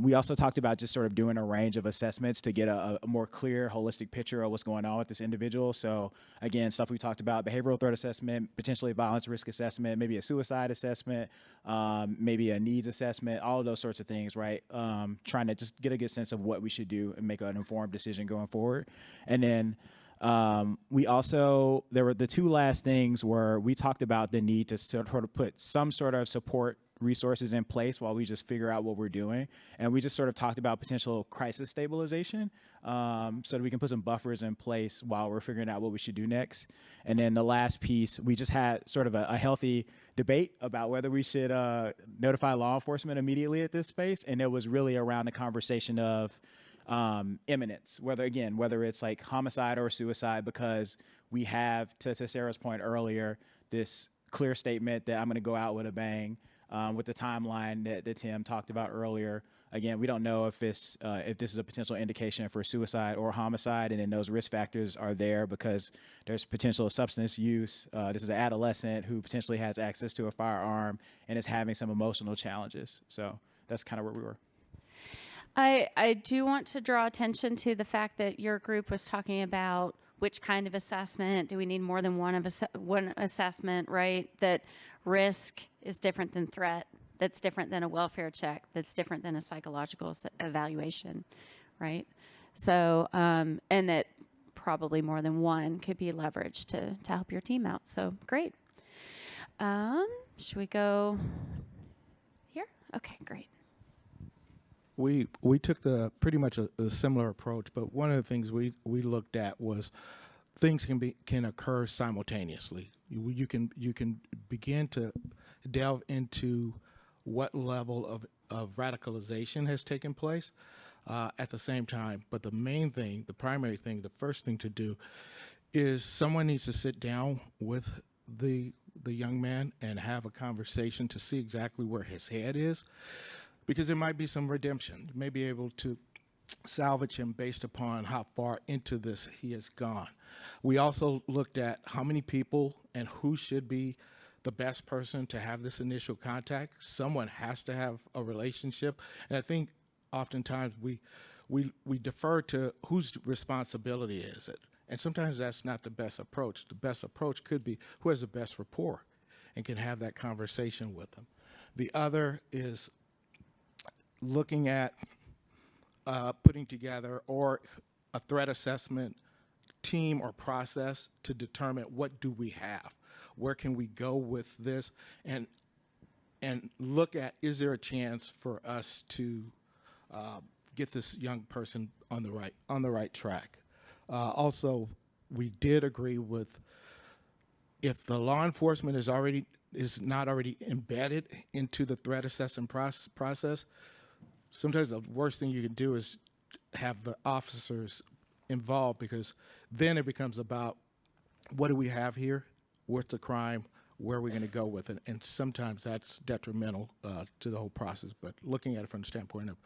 We also talked about just sort of doing a range of assessments to get a more clear, holistic picture of what's going on with this individual. So again, stuff we talked about, behavioral threat assessment, potentially violence risk assessment, maybe a suicide assessment, maybe a needs assessment, all of those sorts of things, right? Trying to just get a good sense of what we should do and make an informed decision going forward. And then we also, there were the 2 last things where we talked about the need to sort of put some sort of support resources in place while we just figure out what we're doing. And we just sort of talked about potential crisis stabilization so that we can put some buffers in place while we're figuring out what we should do next. And then the last piece, we just had sort of a healthy debate about whether we should notify law enforcement immediately at this space. And it was really around the conversation of imminence, whether it's like homicide or suicide, because we have, to Sarah's point earlier, this clear statement that I'm going to go out with a bang. With the timeline that Tim talked about earlier. Again, we don't know if this is a potential indication for suicide or homicide, and then those risk factors are there because there's potential substance use. This is an adolescent who potentially has access to a firearm and is having some emotional challenges. So that's kind of where we were. I do want to draw attention to the fact that your group was talking about which kind of assessment. Do we need more than one assessment, right? That risk is different than threat. That's different than a welfare check. That's different than a psychological evaluation, right? So, and that probably more than one could be leveraged to help your team out. So great. Should we go here? Okay, great. We took pretty much a similar approach, but one of the things we looked at was things can occur simultaneously. You can begin to delve into what level of radicalization has taken place at the same time. But the main thing, the primary thing, the first thing to do is someone needs to sit down with the young man and have a conversation to see exactly where his head is, because there might be some redemption. You may be able to salvage him based upon how far into this he has gone. We also looked at how many people and who should be the best person to have this initial contact. Someone has to have a relationship. And I think oftentimes we defer to whose responsibility is it. And sometimes that's not the best approach. The best approach could be who has the best rapport and can have that conversation with them. The other is looking at putting together or a threat assessment team or process to determine what do we have, where can we go with this, and look at, is there a chance for us to get this young person on the right track. Also, we did agree with if the law enforcement is not already embedded into the threat assessment process. Sometimes the worst thing you can do is have the officers involved, because then it becomes about what do we have here, what's the crime, where are we going to go with it, and sometimes that's detrimental to the whole process. But looking at it from the standpoint of,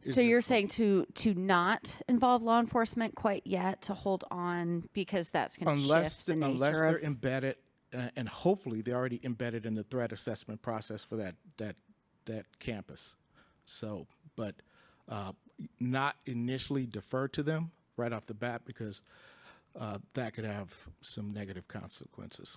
So you're saying to not involve law enforcement quite yet, to hold on because that's going to shift the nature unless they're of embedded, and hopefully they're already embedded in the threat assessment process for that campus. So, but not initially defer to them right off the bat, because that could have some negative consequences.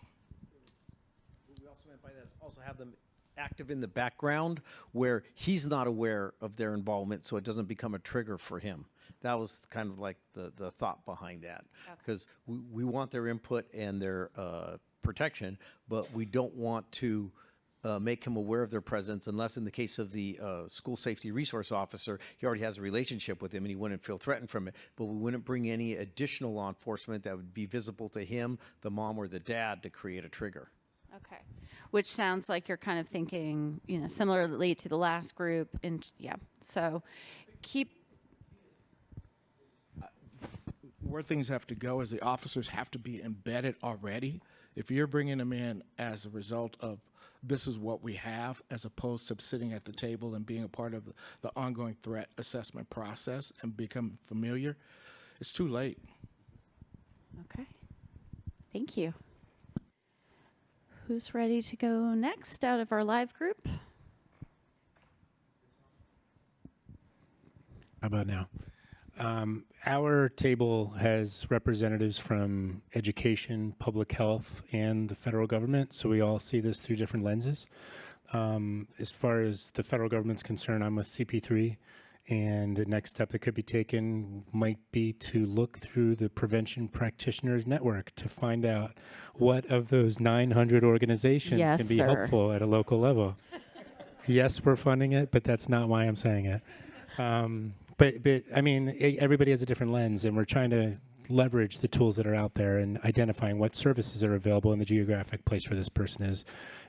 What we also meant by that is also have them active in the background where he's not aware of their involvement, so it doesn't become a trigger for him. That was kind of like the thought behind that, because we want their input and their protection, but we don't want to make him aware of their presence unless, in the case of the school safety resource officer, he already has a relationship with him and he wouldn't feel threatened from it. But we wouldn't bring any additional law enforcement that would be visible to him, the mom, or the dad to create a trigger. Okay. Which sounds like you're kind of thinking, similarly to the last group. And yeah, so Where things have to go is the officers have to be embedded already. If you're bringing them in as a result of this is what we have, as opposed to sitting at the table and being a part of the ongoing threat assessment process and become familiar, it's too late. Okay. Thank you. Who's ready to go next out of our live group? How about now? Our table has representatives from education, public health, and the federal government, so we all see this through different lenses. As far as the federal government's concerned, I'm with CP3, and the next step that could be taken might be to look through the Prevention Practitioners Network to find out what of those 900 organizations Yes, can be sir. helpful at a local level. Yes, we're funding it, but that's not why I'm saying it. But I mean, everybody has a different lens, and we're trying to leverage the tools that are out there, and identifying what services are available in the geographic place where this person is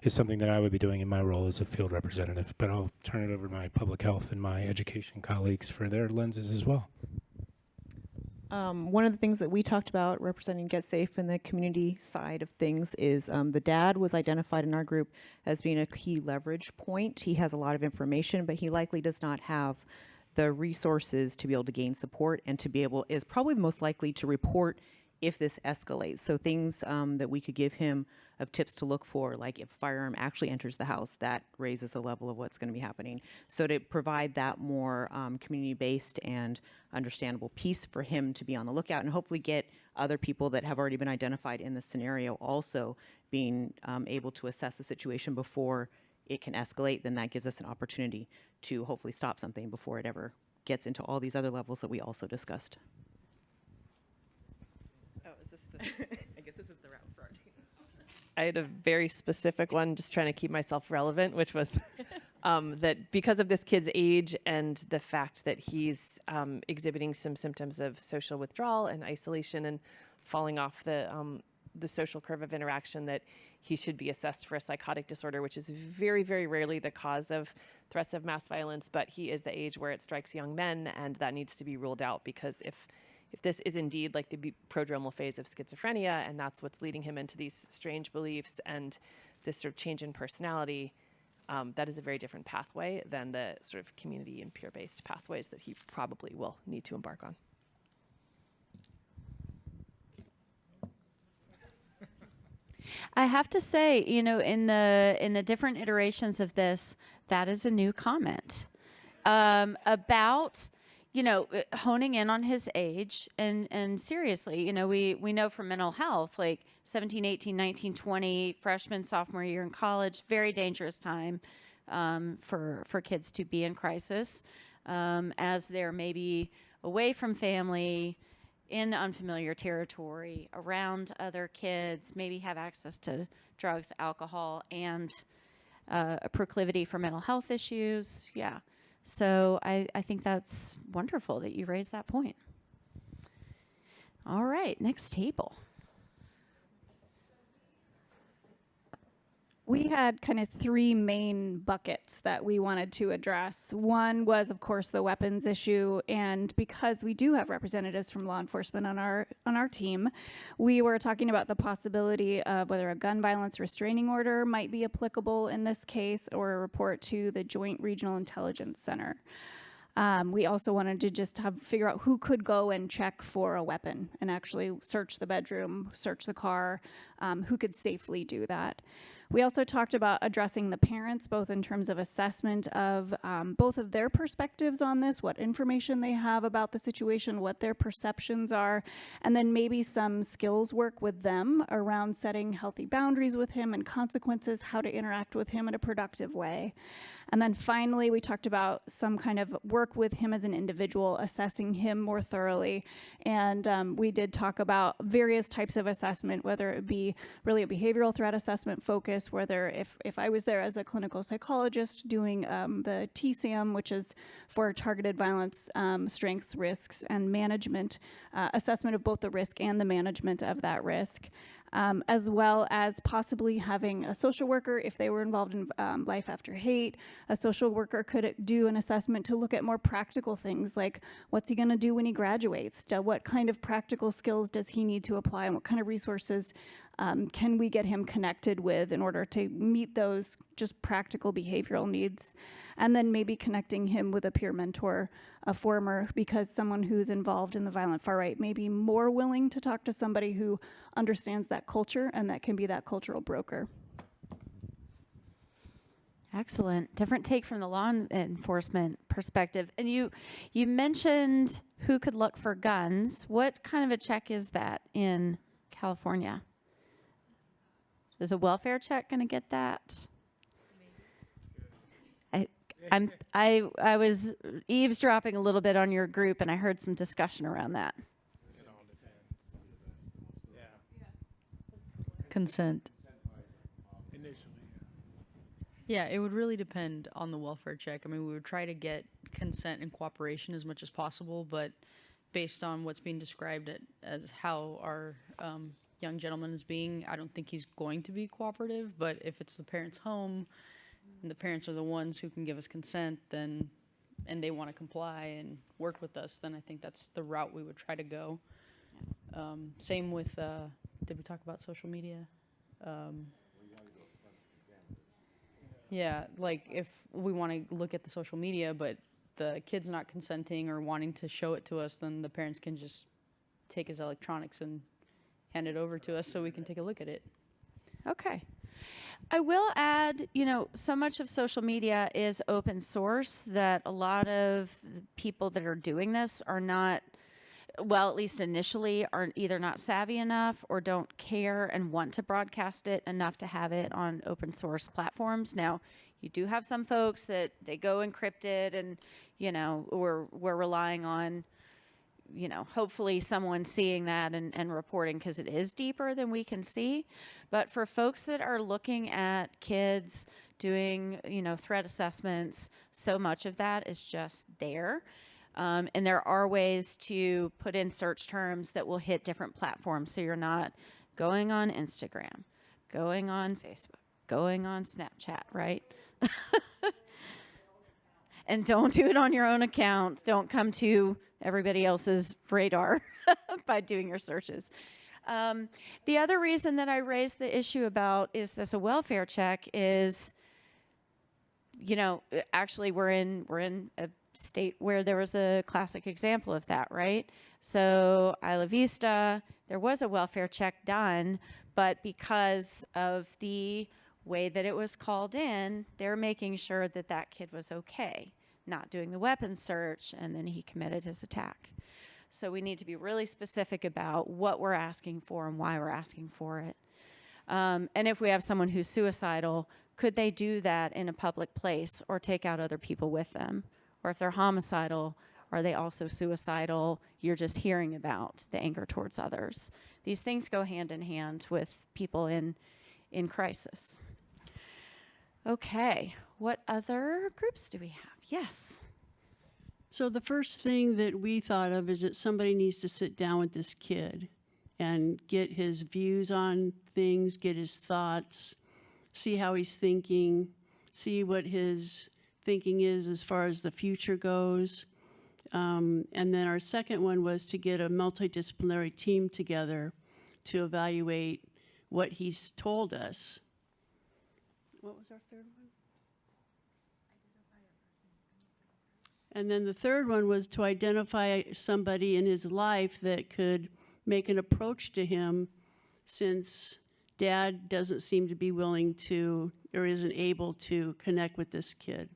something that I would be doing in my role as a field representative. But I'll turn it over to my public health and my education colleagues for their lenses as well. One of the things that we talked about representing Get Safe in the community side of things is the dad was identified in our group as being a key leverage point. He has a lot of information, but he likely does not have the resources to be able to gain support, and to be able is probably the most likely to report if this escalates. So things that we could give him of tips to look for, like if a firearm actually enters the house, that raises the level of what's going to be happening. So to provide that more community-based and understandable piece for him to be on the lookout, and hopefully get other people that have already been identified in the scenario also being able to assess the situation before it can escalate, then that gives us an opportunity to hopefully stop something before it ever gets into all these other levels that we also discussed. Oh, is this the? I guess this is the route for our team. I had a very specific one, just trying to keep myself relevant, which was that because of this kid's age and the fact that he's exhibiting some symptoms of social withdrawal and isolation and falling off the social curve of interaction, that he should be assessed for a psychotic disorder, which is very, very rarely the cause of threats of mass violence, but he is the age where it strikes young men, and that needs to be ruled out, because if this is indeed like the prodromal phase of schizophrenia, and that's what's leading him into these strange beliefs and this sort of change in personality, that is a very different pathway than the sort of community and peer-based pathways that he probably will need to embark on. I have to say, in the different iterations of this, that is a new comment about, honing in on his age. And seriously, we know from mental health, like 17, 18, 19, 20, freshman, sophomore year in college, very dangerous time for kids to be in crisis, as they're maybe away from family, in unfamiliar territory, around other kids, maybe have access to drugs, alcohol, and a proclivity for mental health issues. Yeah. So I think that's wonderful that you raised that point. All right, next table. We had kind of three main buckets that we wanted to address. One was, of course, the weapons issue, and because we do have representatives from law enforcement on our team, we were talking about the possibility of whether a gun violence restraining order might be applicable in this case, or a report to the Joint Regional Intelligence Center. We also wanted to just figure out who could go and check for a weapon and actually search the bedroom, search the car, who could safely do that. We also talked about addressing the parents, both in terms of assessment of both of their perspectives on this, what information they have about the situation, what their perceptions are, and then maybe some skills work with them around setting healthy boundaries with him and consequences, how to interact with him in a productive way. And then finally, we talked about some kind of work with him as an individual, assessing him more thoroughly. And we did talk about various types of assessment, whether it be really a behavioral threat assessment focus, whether if I was there as a clinical psychologist doing the TSAM, which is for targeted violence, strengths, risks, and management, assessment of both the risk and the management of that risk. As well as possibly having a social worker if they were involved in life after hate. A social worker could do an assessment to look at more practical things like what's he going to do when he graduates? What kind of practical skills does he need to apply, and what kind of resources can we get him connected with in order to meet those just practical behavioral needs? And then maybe connecting him with a peer mentor, a former, because someone who's involved in the violent far right may be more willing to talk to somebody who understands that culture and that can be that cultural broker. Excellent. Different take from the law enforcement perspective. And you mentioned who could look for guns. What kind of a check is that in California? Is a welfare check going to get that? I was eavesdropping a little bit on your group, and I heard some discussion around that. Consent. Yeah, it would really depend on the welfare check. I mean, we would try to get consent and cooperation as much as possible, but based on what's being described as how our young gentleman is being, I don't think he's going to be cooperative. But if it's the parent's home and the parents are the ones who can give us consent, then and they want to comply and work with us, then I think that's the route we would try to go. Same with, did we talk about social media? Yeah, like if we want to look at the social media, but the kid's not consenting or wanting to show it to us, then the parents can just take his electronics and hand it over to us so we can take a look at it. Okay. I will add, so much of social media is open source that a lot of the people that are doing this are not, well, at least initially, are either not savvy enough or don't care and want to broadcast it enough to have it on open source platforms. Now, you do have some folks that they go encrypted and, we're relying on, hopefully someone seeing that and reporting because it is deeper than we can see. But for folks that are looking at kids doing, threat assessments, so much of that is just there. And there are ways to put in search terms that will hit different platforms. So you're not going on Instagram, going on Facebook, going on Snapchat, right? And don't do it on your own account. Don't come to everybody else's radar by doing your searches. The other reason that I raised the issue about is this a welfare check is, actually we're in a state where there was a classic example of that, right? So Isla Vista, there was a welfare check done, but because of the way that it was called in, they're making sure that that kid was okay, not doing the weapons search, and then he committed his attack. So we need to be really specific about what we're asking for and why we're asking for it. And if we have someone who's suicidal, could they do that in a public place or take out other people with them? Or if they're homicidal, are they also suicidal? You're just hearing about the anger towards others. These things go hand in hand with people in crisis. Okay, what other groups do we have? Yes. So the first thing that we thought of is that somebody needs to sit down with this kid and get his views on things, get his thoughts, see how he's thinking, see what his thinking is as far as the future goes. And then our second one was to get a multidisciplinary team together to evaluate what he's told us. What was our third one? And then the third one was to identify somebody in his life that could make an approach to him, since Dad doesn't seem to be willing to or isn't able to connect with this kid.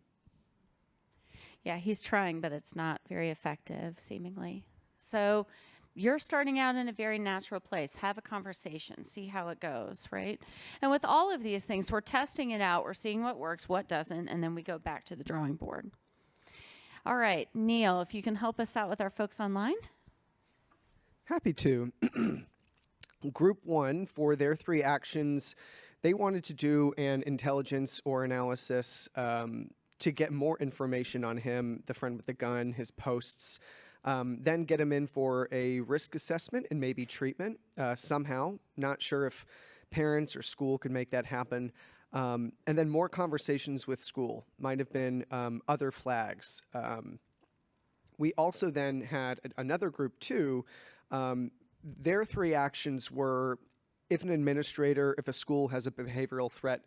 Yeah, he's trying, but it's not very effective, seemingly. So you're starting out in a very natural place. Have a conversation, see how it goes, right? And with all of these things, we're testing it out. We're seeing what works, what doesn't, and then we go back to the drawing board. All right, Neil, if you can help us out with our folks online. Happy to. Group 1, for their 3 actions, they wanted to do an intelligence or analysis to get more information on him, the friend with the gun, his posts, then get him in for a risk assessment and maybe treatment somehow. Not sure if parents or school could make that happen. And then more conversations with school. Might have been other flags. We also then had another group 2. Their 3 actions were, if an administrator, if a school has a behavioral threat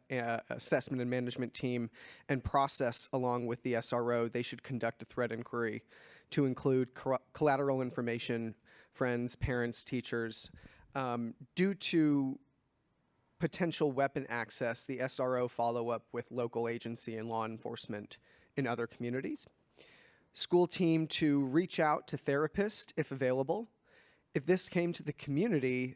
assessment and management team and process along with the SRO, they should conduct a threat inquiry to include collateral information, friends, parents, teachers. Due to potential weapon access, the SRO follow up with local agency and law enforcement in other communities. School team to reach out to therapists if available. If this came to the community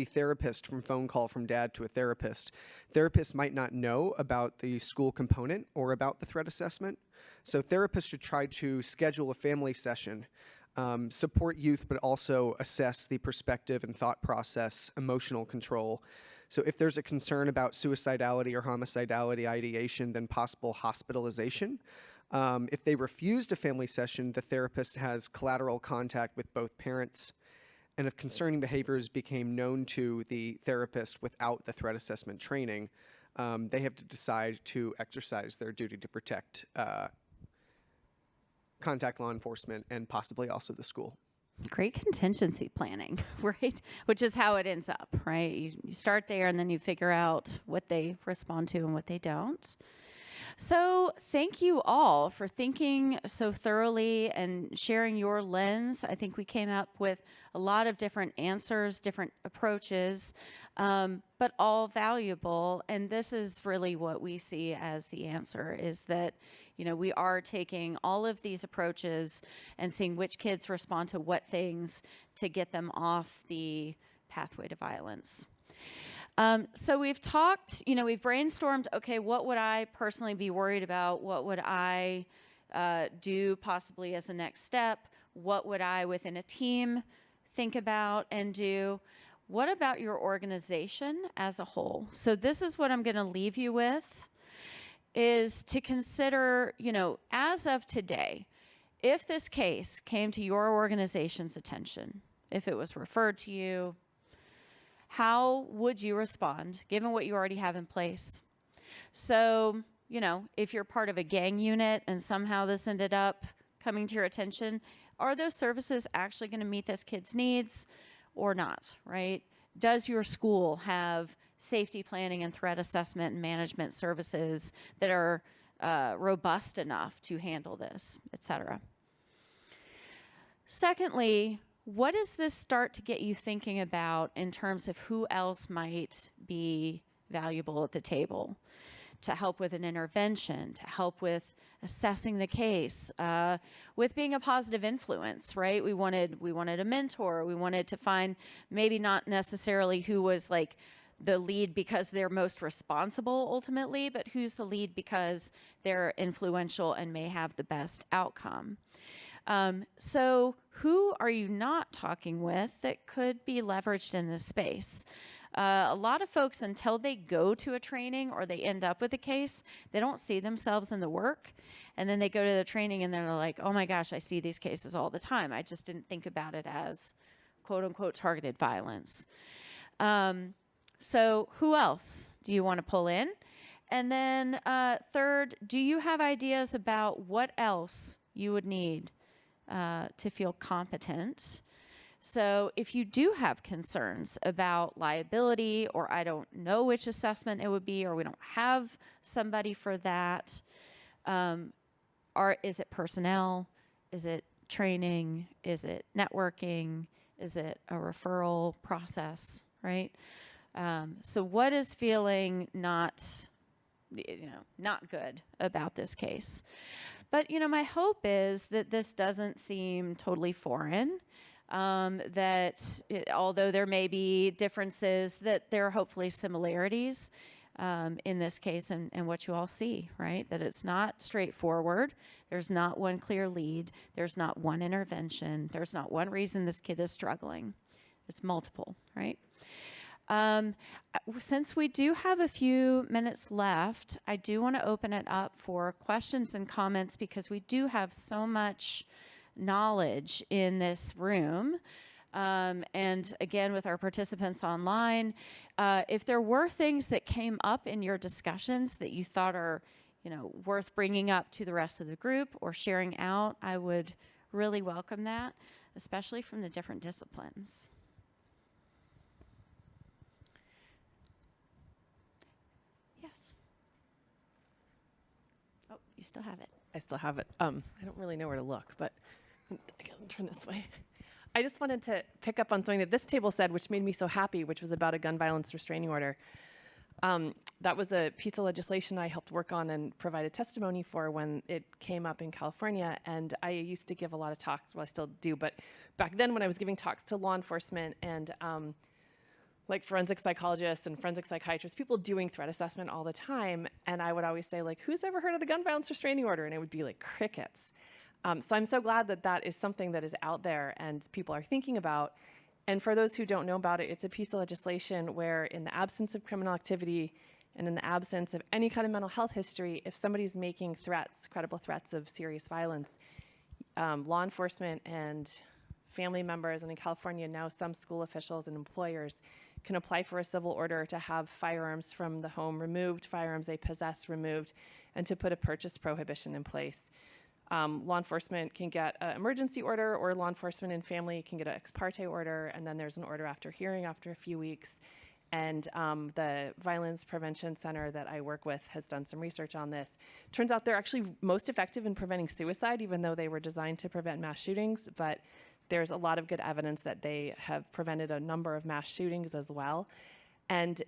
therapist from phone call from Dad to a therapist, therapists might not know about the school component or about the threat assessment. So therapists should try to schedule a family session, support youth, but also assess the perspective and thought process, emotional control. So if there's a concern about suicidality or homicidality ideation, then possible hospitalization. If they refused a family session, the therapist has collateral contact with both parents. And if concerning behaviors became known to the therapist without the threat assessment training, they have to decide to exercise their duty to protect, contact law enforcement, and possibly also the school. Great contingency planning, right? Which is how it ends up, right? You start there and then you figure out what they respond to and what they don't. So thank you all for thinking so thoroughly and sharing your lens. I think we came up with a lot of different answers, different approaches, but all valuable. And this is really what we see as the answer, is that, you know, we are taking all of these approaches and seeing which kids respond to what things to get them off the pathway to violence. So we've talked, you know, we've brainstormed, okay, what would I personally be worried about? What would I do possibly as a next step? What would I within a team think about and do? What about your organization as a whole? So this is what I'm going to leave you with, is to consider, you know, as of today, if this case came to your organization's attention, if it was referred to you, how would you respond given what you already have in place? So, you know, if you're part of a gang unit and somehow this ended up coming to your attention, are those services actually going to meet this kid's needs or not, right? Does your school have safety planning and threat assessment and management services that are robust enough to handle this, et cetera? Secondly, what does this start to get you thinking about in terms of who else might be valuable at the table to help with an intervention, to help with assessing the case, with being a positive influence, right? We wanted a mentor. We wanted to find maybe not necessarily who was like the lead because they're most responsible ultimately, but who's the lead because they're influential and may have the best outcome. So who are you not talking with that could be leveraged in this space? A lot of folks, until they go to a training or they end up with a case, they don't see themselves in the work. And then they go to the training and they're like, oh my gosh, I see these cases all the time. I just didn't think about it as quote unquote targeted violence. So who else do you want to pull in? And then third, do you have ideas about what else you would need to feel competent? So if you do have concerns about liability, or I don't know which assessment it would be, or we don't have somebody for that, is it personnel? Is it training? Is it networking? Is it a referral process, right? So what is feeling not good about this case? But, my hope is that this doesn't seem totally foreign, although there may be differences, that there are hopefully similarities in this case and what you all see, right? That it's not straightforward. There's not one clear lead. There's not one intervention. There's not one reason this kid is struggling. It's multiple, right? Since we do have a few minutes left, I do want to open it up for questions and comments, because we do have so much knowledge in this room. And again, with our participants online, if there were things that came up in your discussions that you thought are, worth bringing up to the rest of the group or sharing out, I would really welcome that, especially from the different disciplines. Oh, you still have it. I still have it. I don't really know where to look, but I can turn this way. I just wanted to pick up on something that this table said, which made me so happy, which was about a gun violence restraining order. That was a piece of legislation I helped work on and provided testimony for when it came up in California. And I used to give a lot of talks, well, I still do, but back then when I was giving talks to law enforcement and like forensic psychologists and forensic psychiatrists, people doing threat assessment all the time. And I would always say, like, who's ever heard of the gun violence restraining order? And it would be like crickets. So I'm so glad that that is something that is out there and people are thinking about. And for those who don't know about it, it's a piece of legislation where, in the absence of criminal activity and in the absence of any kind of mental health history, if somebody's making threats, credible threats of serious violence, law enforcement and family members, and in California now some school officials and employers, can apply for a civil order to have firearms from the home removed, firearms they possess removed, and to put a purchase prohibition in place. Law enforcement can get an emergency order, or law enforcement and family can get an ex parte order, and then there's an order after hearing after a few weeks. And the Violence Prevention Center that I work with has done some research on this. Turns out they're actually most effective in preventing suicide, even though they were designed to prevent mass shootings. But there's a lot of good evidence that they have prevented a number of mass shootings as well. And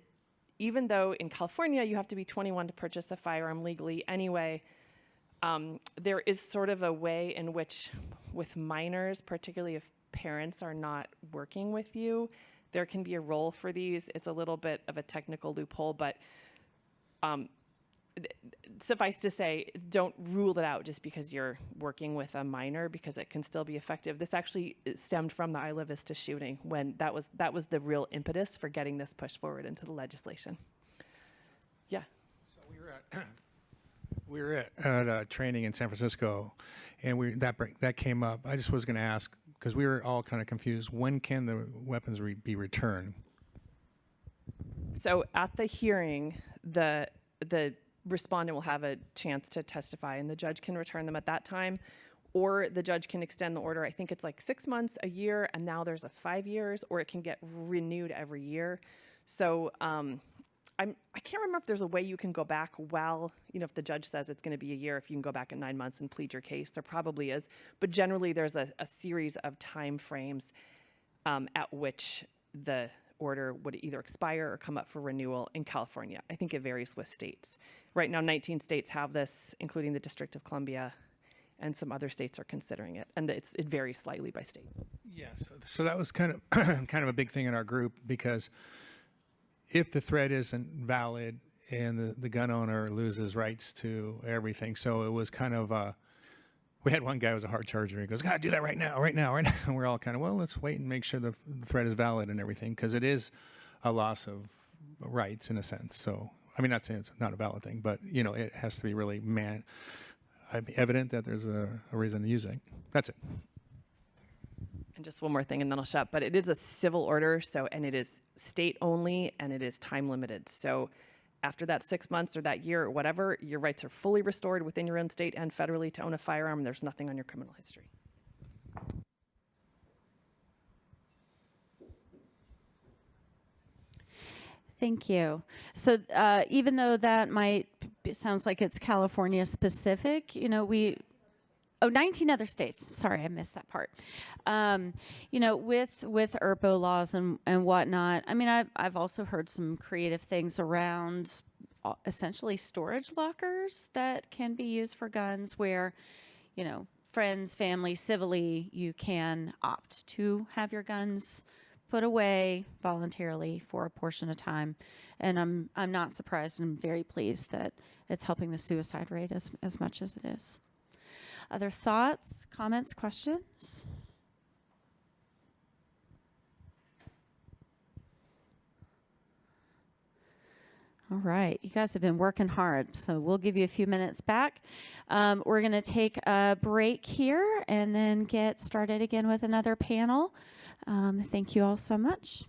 even though in California you have to be 21 to purchase a firearm legally anyway, there is sort of a way in which, with minors, particularly if parents are not working with you, there can be a role for these. It's a little bit of a technical loophole, but suffice to say, don't rule it out just because you're working with a minor, because it can still be effective. This actually stemmed from the Isla Vista shooting, when that was the real impetus for getting this pushed forward into the legislation. Yeah. So we were at a training in San Francisco, and that came up. I just was going to ask, because we were all kind of confused, when can the weapons be returned? So at the hearing, the respondent will have a chance to testify, and the judge can return them at that time, or the judge can extend the order. I think it's like 6 months, a year, and now there's a 5 years, or it can get renewed every year. So I can't remember if there's a way you can go back while, if the judge says it's going to be a year, if you can go back in 9 months and plead your case. There probably is, but generally there's a series of time frames at which the order would either expire or come up for renewal in California. I think it varies with states. Right now, 19 states have this, including the District of Columbia, and some other states are considering it, and it varies slightly by state. Yes, so that was kind of a big thing in our group, because if the threat isn't valid and the gun owner loses rights to everything, so it was kind of we had one guy who was a hard charger. He goes, "Gotta do that right now, right now, right now." And we're all kind of, well, let's wait and make sure the threat is valid and everything, because it is a loss of rights in a sense. So, I mean, not saying it's not a valid thing, but you know, it has to be really evident that there's a reason to use it. That's it. And just one more thing, and then I'll shut. But it is a civil order, and it is state only, and it is time limited. So after that 6 months or that year or whatever, your rights are fully restored within your own state and federally to own a firearm. There's nothing on your criminal history. Thank you. So even though that sounds like it's California specific, you know, 19 other states. Sorry, I missed that part. You know, with ERPO laws and whatnot, I mean, I've also heard some creative things around essentially storage lockers that can be used for guns where, you know, friends, family, civilly, you can opt to have your guns put away voluntarily for a portion of time. And I'm not surprised, and I'm very pleased that it's helping the suicide rate as much as it is. Other thoughts, comments, questions? All right, you guys have been working hard, so we'll give you a few minutes back. We're going to take a break here and then get started again with another panel. Thank you all so much.